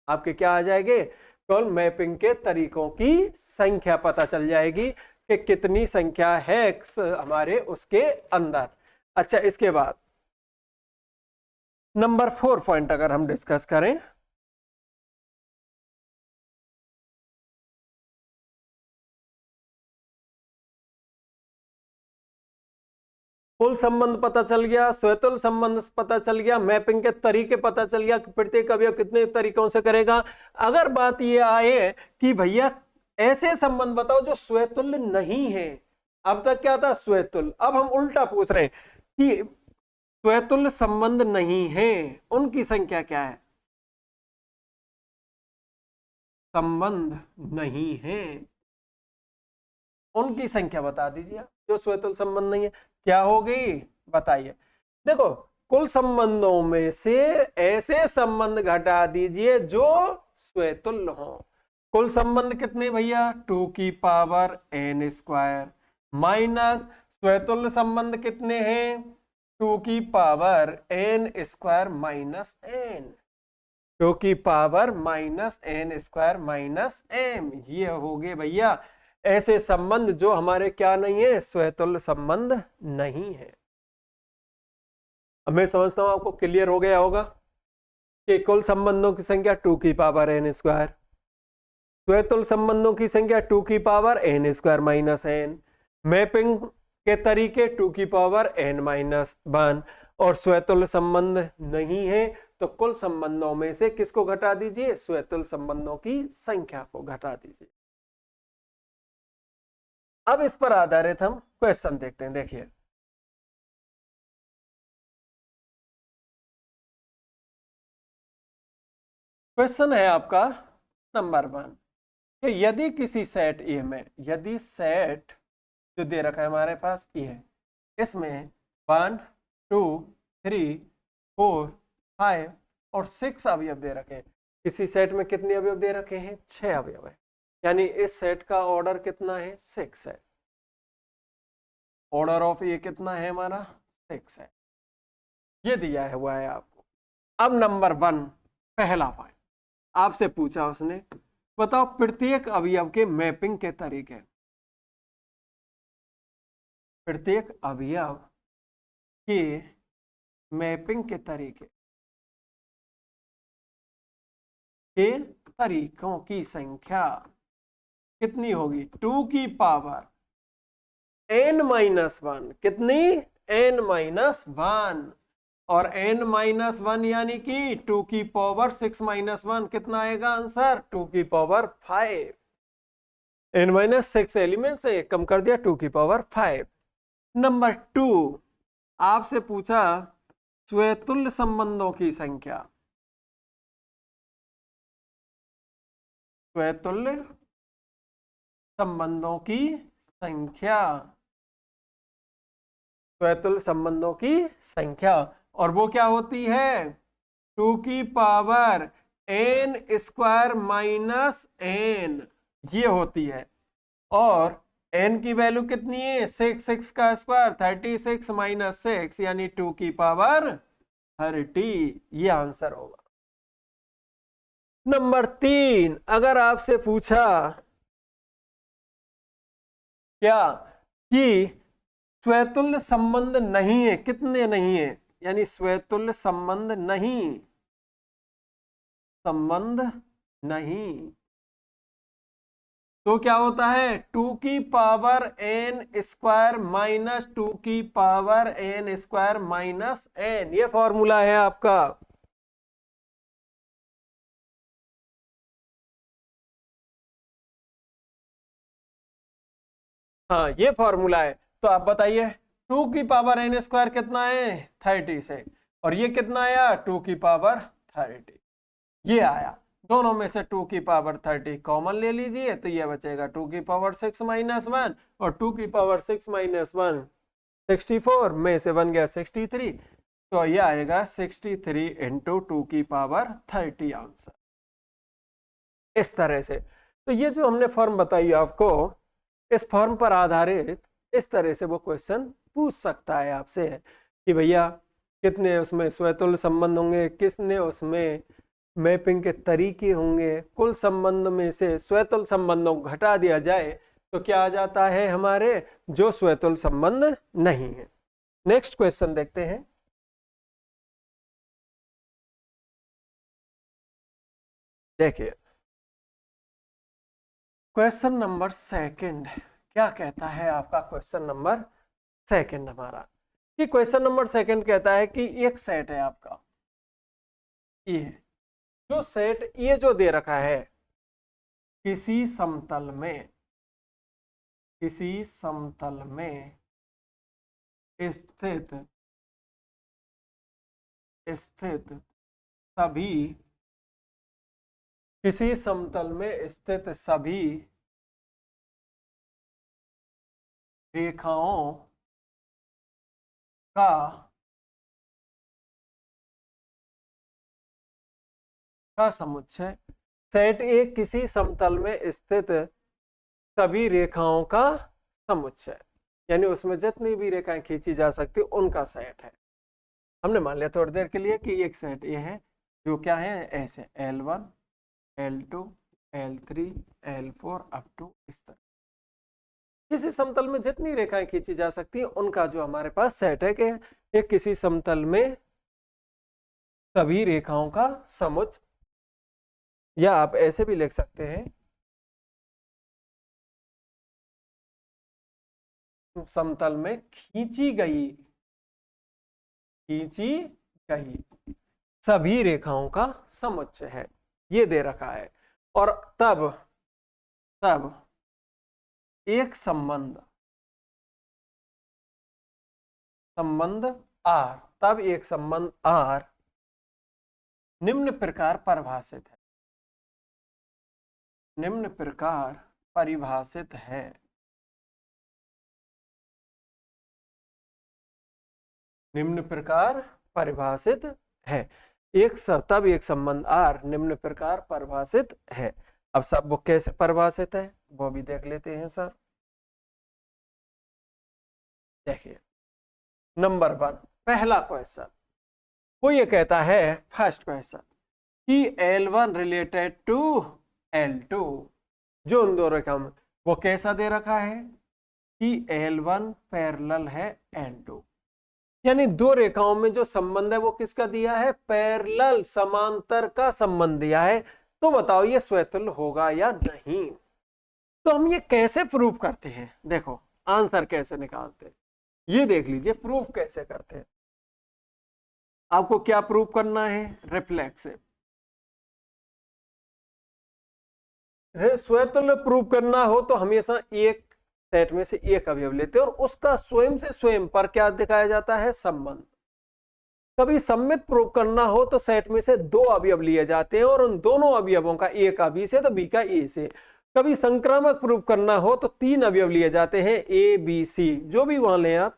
आपके क्या आ जाएंगे, कुल मैपिंग के तरीकों की संख्या पता चल जाएगी कि कितनी संख्या है हमारे उसके अंदर। अच्छा, इसके बाद नंबर 4 पॉइंट अगर हम डिस्कस करें, कुल संबंध पता चल गया, स्वतुल्य संबंध पता चल गया, मैपिंग के तरीके पता चल गया कि प्रत्येक अवयव कितने तरीकों से करेगा। अगर बात ये आए कि भैया ऐसे संबंध बताओ जो स्वतुल्य नहीं है, अब तक क्या था स्वतुल्य, अब हम उल्टा पूछ रहे हैं कि स्वतुल्य संबंध नहीं है उनकी संख्या क्या है, संबंध नहीं है उनकी संख्या बता दीजिए, जो स्वतुल्य संबंध नहीं है क्या होगी बताइए। देखो कुल संबंधों में से ऐसे संबंध घटा दीजिए जो स्वतुल्य हो। कुल संबंध कितने भैया, 2 की पावर n स्क्वायर माइनस स्वतुल्य संबंध कितने हैं, 2 की power n square minus n, 2 की power minus n square minus m, ये हो गए भैया ऐसे संबंध जो हमारे क्या नहीं है, स्वतुल्य संबंध नहीं है। अब मैं समझता हूं आपको क्लियर हो गया होगा कि कुल संबंधों की संख्या 2 की पावर n स्क्वायर, स्वतुल्य संबंधों की संख्या 2 की power n square minus n, mapping के तरीके 2 की पावर n-1, और स्वतुल्य संबंध नहीं है तो कुल संबंधों में से किसको घटा दीजिए, स्वतुल्य संबंधों की संख्या को घटा दीजिए। अब इस पर आधारित हम क्वेश्चन देखते हैं। देखिए क्वेश्चन है आपका नंबर 1 कि यदि किसी सेट ए में, यदि सेट जो दे रखा है हमारे पास ए है, इसमें 1 2 3 4 5 और 6 अवयव दे रखे हैं। किसी सेट में कितने अवयव दे रखे हैं? 6 अवयव है, यानी इस सेट का ऑर्डर कितना है? 6 है। ऑर्डर ऑफ ए कितना है हमारा? 6 है। ये दिया है हुआ है आपको। अब नंबर 1 पहला पॉइंट आपसे पूछा उसने, बताओ प्रत्येक अवयव के मैपिंग के तरीके। प्रत्येक अवयव के मैपिंग के तरीके के तरीकों की संख्या कितनी होगी? 2 की पावर n-1। कितनी? n-1। और n-1 यानी कि 2 की पावर 6-1 कितना आएगा आंसर? 2 की पावर 5। n-6 एलिमेंट से कम कर दिया, 2 की पावर 5। नंबर 2 आपसे पूछा स्वतुल्य संबंधों की संख्या। स्वतुल्य संबंधों की संख्या, स्वतुल्य संबंधों की संख्या, और वो क्या होती है? 2 की पावर n² - n ये होती है। और n की वैल्यू कितनी है? 6 का स्क्वायर 36 - 6 यानी 2 की पावर 30। ये आंसर होगा। नंबर 3 अगर आपसे पूछा क्या कि स्वतुल्य संबंध नहीं है, कितने नहीं है? यानी स्वतुल्य संबंध नहीं, संबंध नहीं, तो क्या होता है? 2 की पावर n² - 2 की पावर n² - n। ये फॉर्मूला है आपका। हाँ ये फॉर्मूला है। तो आप बताइए 2 की पावर n² कितना है? 36। और ये कितना आया? 2 की पावर 30। ये आया। दोनों में से 2 की पावर 30 कॉमन ले लीजिए तो ये बचेगा 2 की पावर 6 - 1 और 2 की पावर 6 - 1 64 में से बन गया 63। तो ये आएगा 63 इंटू 2 की पावर 30 आंसर। इस तरह से तो ये जो हमने फॉर्म बताई आपको, इस फॉर्म पर आधारित इस तरह से वो क्वेश्चन पूछ सकता है आपसे कि भैया कितने उसमें स्वतुल्य संबंध होंगे, किसने उसमें मैपिंग के तरीके होंगे, कुल संबंध में से स्वतुल्य संबंधों को घटा दिया जाए तो क्या आ जाता है हमारे? जो स्वतुल्य संबंध नहीं है। नेक्स्ट क्वेश्चन देखते हैं। देखिए क्वेश्चन नंबर 2 क्या कहता है आपका? क्वेश्चन नंबर 2 हमारा कि क्वेश्चन नंबर 2 कहता है कि एक सेट है आपका ये, जो सेट ये जो दे रखा है किसी समतल में, किसी समतल में स्थित स्थित सभी, किसी समतल में स्थित सभी रेखाओं का समुच्चय। सेट ए किसी समतल में स्थित सभी रेखाओं का समुच्चय, यानी उसमें जितनी भी रेखाएं खींची जा सकती उनका सेट है। हमने मान लिया थोड़ी देर के लिए कि एक सेट ये है जो क्या है? ऐसे L1 L2 L3 L4 up to इस तरह किसी समतल में जितनी रेखाएं खींची जा सकती है उनका जो हमारे पास सेट है कि एक किसी समतल में सभी रेखाओं का समुच्चय, या आप ऐसे भी लिख सकते हैं समतल में खींची गई सभी रेखाओं का समुच्चय है। ये दे रखा है। और तब एक संबंध R, तब एक संबंध R निम्न प्रकार परिभाषित है, निम्न प्रकार परिभाषित है। निम्न प्रकार परिभाषित है। तब एक संबंध R निम्न प्रकार परिभाषित है। अब सब वो कैसे परिभाषित है वो भी देख लेते हैं सर। देखिए नंबर 1 पहला क्वेश्चन, वो ये कहता है फर्स्ट क्वेश्चन कि L1 रिलेटेड टू L2, जो उन दो रेखाओं में वो कैसा दे रखा है कि L1 पैरेलल है L2, यानी दो रेखाओं में जो संबंध है वो किसका दिया है, पैरेलल समांतर का संबंध दिया है। तो बताओ ये स्वतुल्य होगा या नहीं। तो हम ये कैसे प्रूव करते हैं, देखो आंसर कैसे निकालते हैं ये देख लीजिए। प्रूफ कैसे करते हैं, आपको क्या प्रूव करना है, रिफ्लेक्सिव। स्वतुल्य प्रूव करना हो तो हमेशा एक सेट में से एक अवयव लेते हैं और उसका स्वयं से स्वयं पर क्या दिखाया जाता है, संबंध। कभी सममित प्रूव करना हो तो सेट में से दो अवयव लिए जाते हैं और उन दोनों अवयवों का ए का बी से तो बी का ए से। कभी संक्रामक प्रूव करना हो तो तीन अवयव लिए जाते हैं, ए बी सी, जो भी वहां ले आप,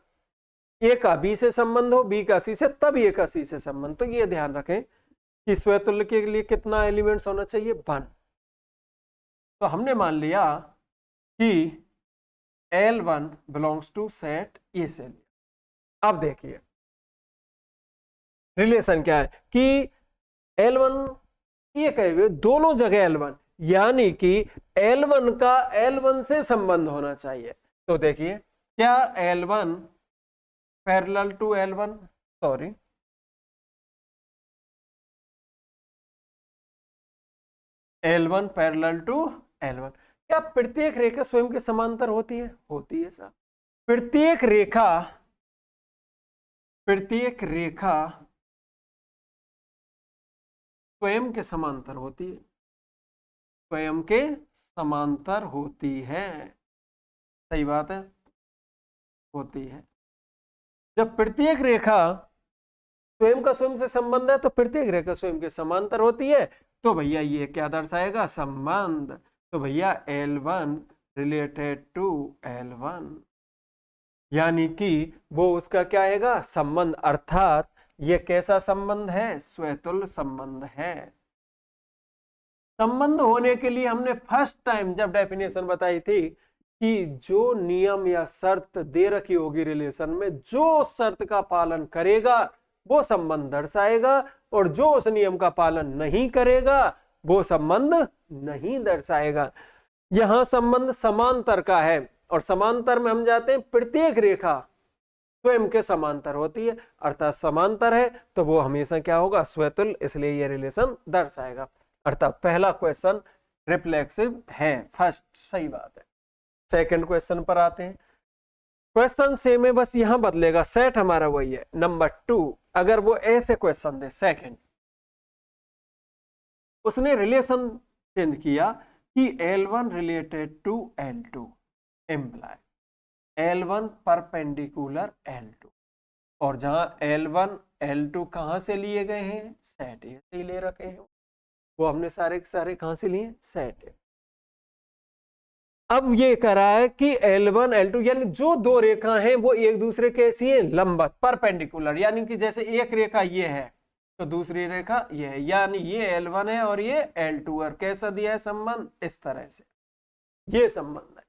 ए का बी से संबंध हो, बी का सी से, तब ए का सी से संबंध। तो ये ध्यान रखें कि स्वतुल्य के लिए कितना एलिमेंट्स होना चाहिए, 1। तो हमने मान लिया कि L1 बिलोंग्स टू सेट ए से लिया। अब देखिए रिलेशन क्या है कि L1 एक है, दोनों जगह L1, यानी कि L1 का L1 से संबंध होना चाहिए। तो देखिए क्या L1 parallel to L1, sorry L1 parallel to L1, क्या प्रत्येक रेखा स्वयं के समांतर होती है, होती है सर। प्रत्येक रेखा स्वयं के समांतर होती है, स्वयं के समांतर होती है, सही बात है, होती है। जब प्रत्येक रेखा स्वयं का स्वयं से संबंध है तो प्रत्येक रेखा स्वयं के समांतर होती है। तो भैया ये क्या दर्शाएगा, संबंध। तो भैया L1 रिलेटेड टू L1, यानी कि वो उसका क्या आएगा, संबंध। अर्थात ये कैसा संबंध है, स्वतुल्य संबंध है। संबंध होने के लिए हमने फर्स्ट टाइम जब डेफिनेशन बताई थी कि जो नियम या शर्त दे रखी होगी रिलेशन में, जो शर्त का पालन करेगा वो संबंध दर्शाएगा और जो उस नियम का पालन नहीं करेगा वो संबंध नहीं दर्शाएगा। यहां संबंध समांतर का है और समांतर में हम जाते हैं प्रत्येक रेखा स्वयं के समांतर होती है, अर्थात समांतर है तो वो हमेशा क्या होगा, स्वतुल्य, इसलिए ये रिलेशन दर्शाएगा। अर्थात पहला क्वेश्चन रिफ्लेक्सिव है, फर्स्ट, सही बात है। सेकंड क्वेश्चन पर आते हैं। क्वेश्चन सेम है, बस यहां बदलेगा, सेट हमारा वही है। नंबर 2, अगर वो ऐसे क्वेश्चन दे, सेकंड उसने रिलेशन चेंज किया कि L1 related to L2 imply L1 perpendicular L2, और जहां L1 L2 कहां से लिए गए हैं, सेट ए से ले रखे हैं, वो हमने सारे के सारे कहां से लिए, सेट ए। अब ये करा है कि L1 L2 यानी जो दो रेखा हैं वो एक दूसरे के ऐसी है, लंबवत, परपेंडिकुलर, यानी कि जैसे एक रेखा ये है तो दूसरी रेखा ये है, यानी ये L1 है और ये L2, और कैसा दिया है संबंध, इस तरह से ये संबंध है।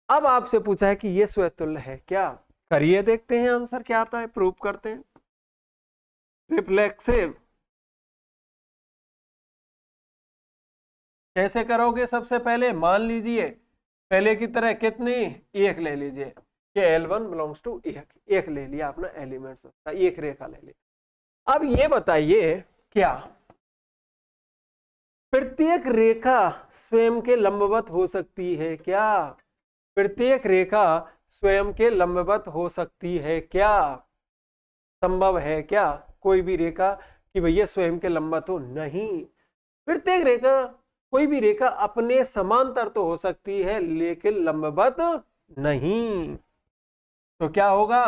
अब आपसे पूछा है कि ये स्वतुल्य है क्या, करिए, देखते हैं आंसर क्या आता है, प्रूव करते हैं। रिफ्लेक्सिव कैसे करोगे, सबसे पहले मान लीजिए पहले की तरह कितनी, एक ले लीजिए कि L1 बिलोंग्स टू एक ले लिया अपना एलिमेंट्स, एक रेखा ले ली। अब ये बताइए क्या प्रत्येक रेखा स्वयं के लंबवत हो सकती है क्या, प्रत्येक रेखा स्वयं के लंबवत हो सकती है क्या, संभव है क्या कोई भी रेखा कि भैया स्वयं के लंबवत हो, नहीं। प्रत्येक रेखा कोई भी रेखा अपने समांतर तो हो सकती है लेकिन लंबवत नहीं। तो क्या होगा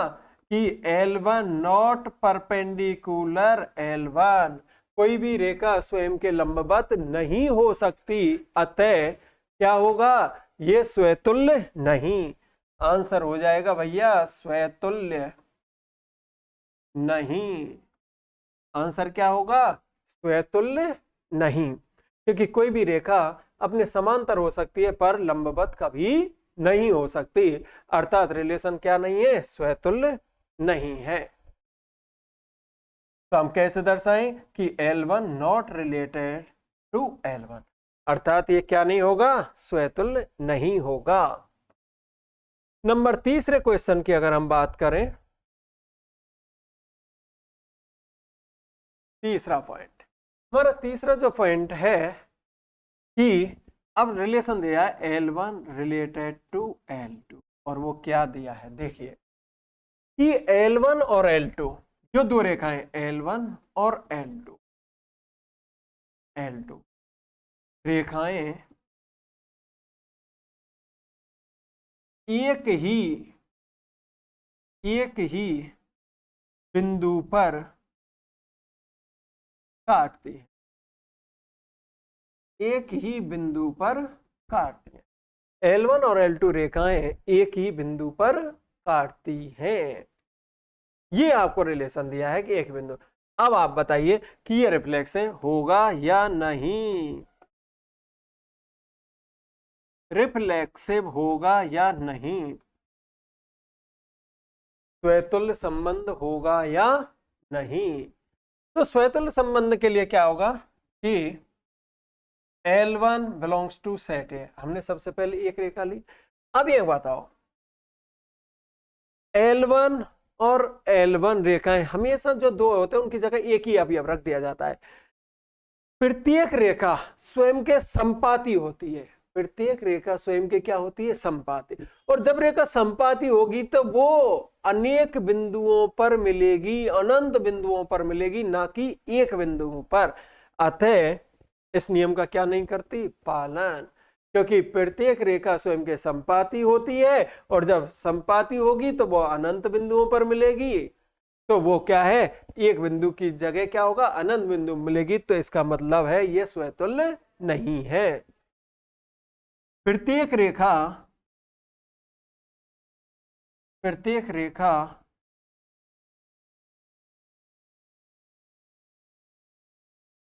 कि L1 नॉट परपेंडिकुलर L1, कोई भी रेखा स्वयं के लंबवत नहीं हो सकती, अतः क्या होगा, ये स्वतुल्य नहीं। आंसर हो जाएगा भैया स्वतुल्य नहीं। आंसर क्या होगा, स्वतुल्य नहीं, क्योंकि कोई भी रेखा अपने समांतर हो सकती है पर लंबवत कभी नहीं हो सकती, अर्थात रिलेशन क्या नहीं है, स्वतुल्य नहीं है। तो हम कैसे दर्शाएं कि L1 not related to L1, अर्थात ये क्या नहीं होगा, स्वतुल्य नहीं होगा। नंबर तीसरे क्वेश्चन की अगर हम बात करें, तीसरा पॉइंट, हमारा तीसरा जो पॉइंट है कि अब रिलेशन दिया है L1 रिलेटेड टू L2, और वो क्या दिया है देखिए कि L1 और L2 जो दो रेखाएं L1 और L2 रेखाएं एक ही बिंदु पर काटती है, एक ही बिंदु पर काटती है। L1 और L2 रेखाएं एक ही बिंदु पर काटती हैं, ये आपको रिलेशन दिया है कि एक बिंदु। अब आप बताइए कि ये रिफ्लेक्शन होगा या नहीं, रिफ्लेक्सिव होगा या नहीं, स्वतुल्य संबंध होगा या नहीं। तो स्वतुल्य संबंध के लिए क्या होगा कि L1 बिलोंग्स टू सेट है, हमने सबसे पहले एक रेखा ली। अब ये बताओ L1 और L1 रेखाएं हमेशा जो दो होते हैं उनकी जगह एक ही अवयव रख दिया जाता है। प्रत्येक रेखा स्वयं के संपाती होती है, प्रत्येक रेखा स्वयं के क्या होती है, संपाती। और जब रेखा संपाती होगी तो वो अनेक बिंदुओं पर मिलेगी, अनंत बिंदुओं पर मिलेगी, ना कि एक बिंदु पर। अतः इस नियम का क्या नहीं करती, पालन, क्योंकि प्रत्येक रेखा स्वयं के संपाती होती है और जब संपाती होगी तो वो अनंत बिंदुओं पर मिलेगी, तो वो क्या है, एक बिंदु की जगह क्या होगा, अनंत बिंदु मिलेगी। तो इसका मतलब है ये स्वतुल्य नहीं है। प्रत्येक रेखा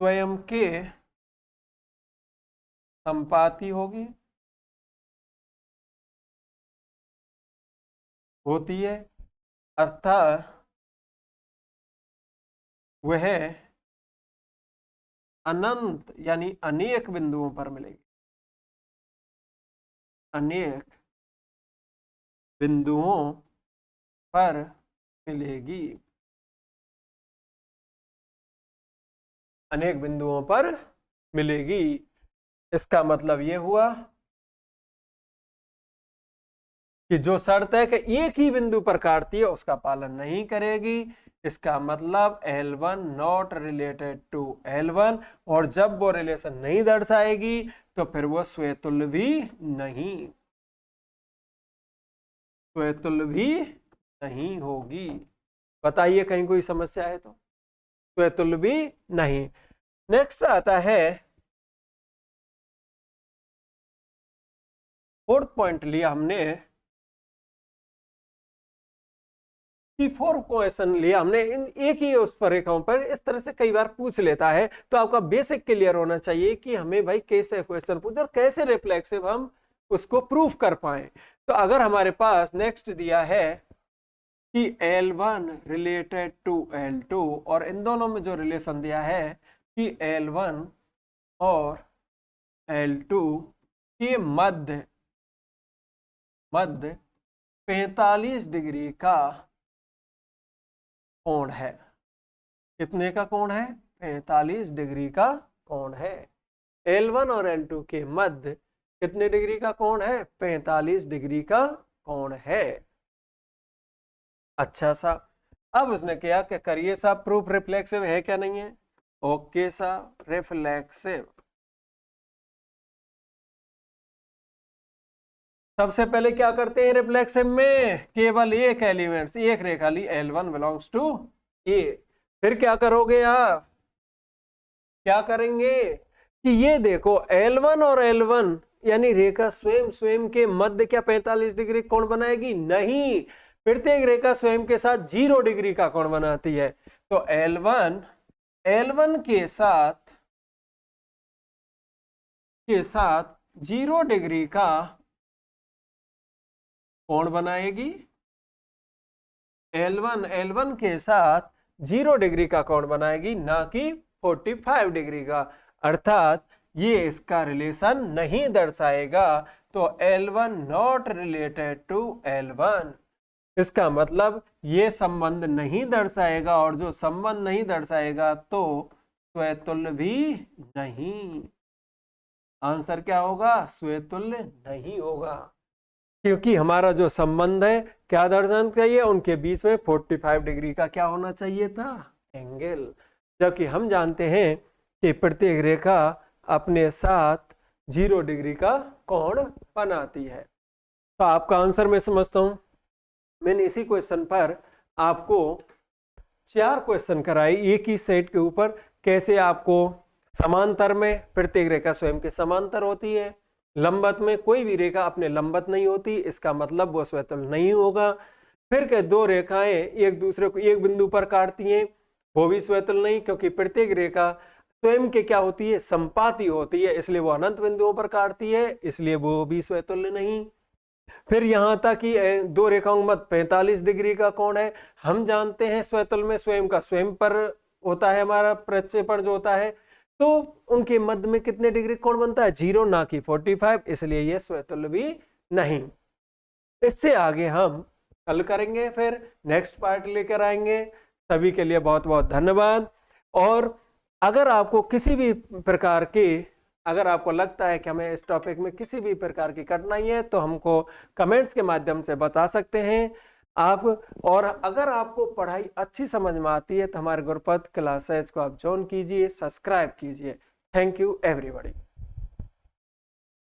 स्वयं के संपाती होती है, अर्थात वह अनंत यानी अनेक बिंदुओं पर मिलेगी, अनेक बिंदुओं पर मिलेगी, अनेक बिंदुओं पर मिलेगी। इसका मतलब यह हुआ कि जो शर्त है कि एक ही बिंदु पर काटती है उसका पालन नहीं करेगी। इसका मतलब L1 not related to L1, और जब वो रिलेशन नहीं दर्शाएगी तो फिर वो स्वतुल्य भी नहीं, स्वतुल्य भी नहीं होगी। बताइए कहीं कोई समस्या है तो, स्वतुल्य भी नहीं। नेक्स्ट आता है फोर्थ पॉइंट लिया हमने कि फोर क्वेश्चन लिया हमने इन एक ही उस पर रेखाओं पर, इस तरह से कई बार पूछ लेता है, तो आपका बेसिक क्लियर होना चाहिए कि हमें भाई कैसे क्वेश्चन पूछे और कैसे रिफ्लेक्सिव हम उसको प्रूफ कर पाए। तो अगर हमारे पास नेक्स्ट दिया है कि L1 रिलेटेड टू L2, और इन दोनों में जो रिलेशन दिया है कि L1 और L2 के मध्य 45 डिग्री का कोण है, कितने का कोण है, 45 डिग्री का कोण है। L1 और L2 के मध्य कितने डिग्री का कोण है, 45 डिग्री का कोण है। अच्छा सा, अब उसने क्या क्या करिए साहब, प्रूफ रिफ्लेक्सिव है क्या नहीं है, ओके साहब रिफ्लेक्सिव। सबसे पहले क्या करते हैं रिफ्लेक्सिव में, केवल एक एलिमेंट, एक रेखा ली, L1 बिलोंग्स टू ए। फिर क्या करोगे आप, क्या करेंगे कि ये देखो L1 और L1 यानी रेखा स्वयं स्वयं के मध्य क्या 45 डिग्री कोण बनाएगी? नहीं, प्रत्येक रेखा स्वयं के साथ 0 डिग्री का कोण बनाती है। तो L1 के साथ 0 डिग्री का कोण बनाएगी। L1 के साथ 0 डिग्री का कोण बनाएगी, ना कि 45 डिग्री का। अर्थात ये इसका रिलेशन नहीं दर्शाएगा। तो L1 not related to L1, इसका मतलब ये संबंध नहीं दर्शाएगा, और जो संबंध नहीं दर्शाएगा तो स्वतुल्य भी नहीं। आंसर क्या होगा? स्वतुल्य नहीं होगा, क्योंकि हमारा जो संबंध है क्या दर्शाना चाहिए? उनके बीच में 45 डिग्री का क्या होना चाहिए था? एंगल। जबकि हम जानते हैं कि प्रत्येक रेखा अपने साथ 0 डिग्री का कोण बनाती है। तो आपका आंसर मैं समझता हूं। मैंने इसी क्वेश्चन पर आपको 4 क्वेश्चन कराए एक ही सेट के ऊपर, कैसे आपको समांतर में प्रत्येक रेखा स्वयं के समांतर होती है, लंबवत में कोई भी रेखा अपने लंबवत नहीं होती, इसका मतलब वो स्वतुल्य नहीं होगा। फिर के दो रेखाएं एक दूसरे को एक बिंदु पर काटती हैं, वो भी स्वतुल्य नहीं, क्योंकि प्रत्येक रेखा स्वयं के क्या होती है? संपाती होती है, इसलिए वो अनंत बिंदुओं पर काटती है, इसलिए वो भी स्वतुल्य नहीं। फिर यहां तक कि दो रेखाओं के मध्य 45 डिग्री का कोण है। हम जानते हैं स्वतुल्य में स्वयं का स्वयं पर होता है, हमारा प्रक्षेपण जो होता है, तो उनके मध्य में कितने डिग्री कोण बनता है? 0, ना कि 45, इसलिए ये स्वतुल्य भी नहीं। इससे आगे हम कल करेंगे, फिर नेक्स्ट पार्ट लेकर आएंगे। सभी के लिए बहुत बहुत धन्यवाद। और अगर आपको किसी भी प्रकार की, अगर आपको लगता है कि हमें इस टॉपिक में किसी भी प्रकार की कठिनाई है, तो हमको कमेंट्स के माध्यम से बता सकते हैं आप। और अगर आपको पढ़ाई अच्छी समझ में आती है तो हमारे गुरुपद क्लासेज को आप ज्वाइन कीजिए, सब्सक्राइब कीजिए। Thank you everybody.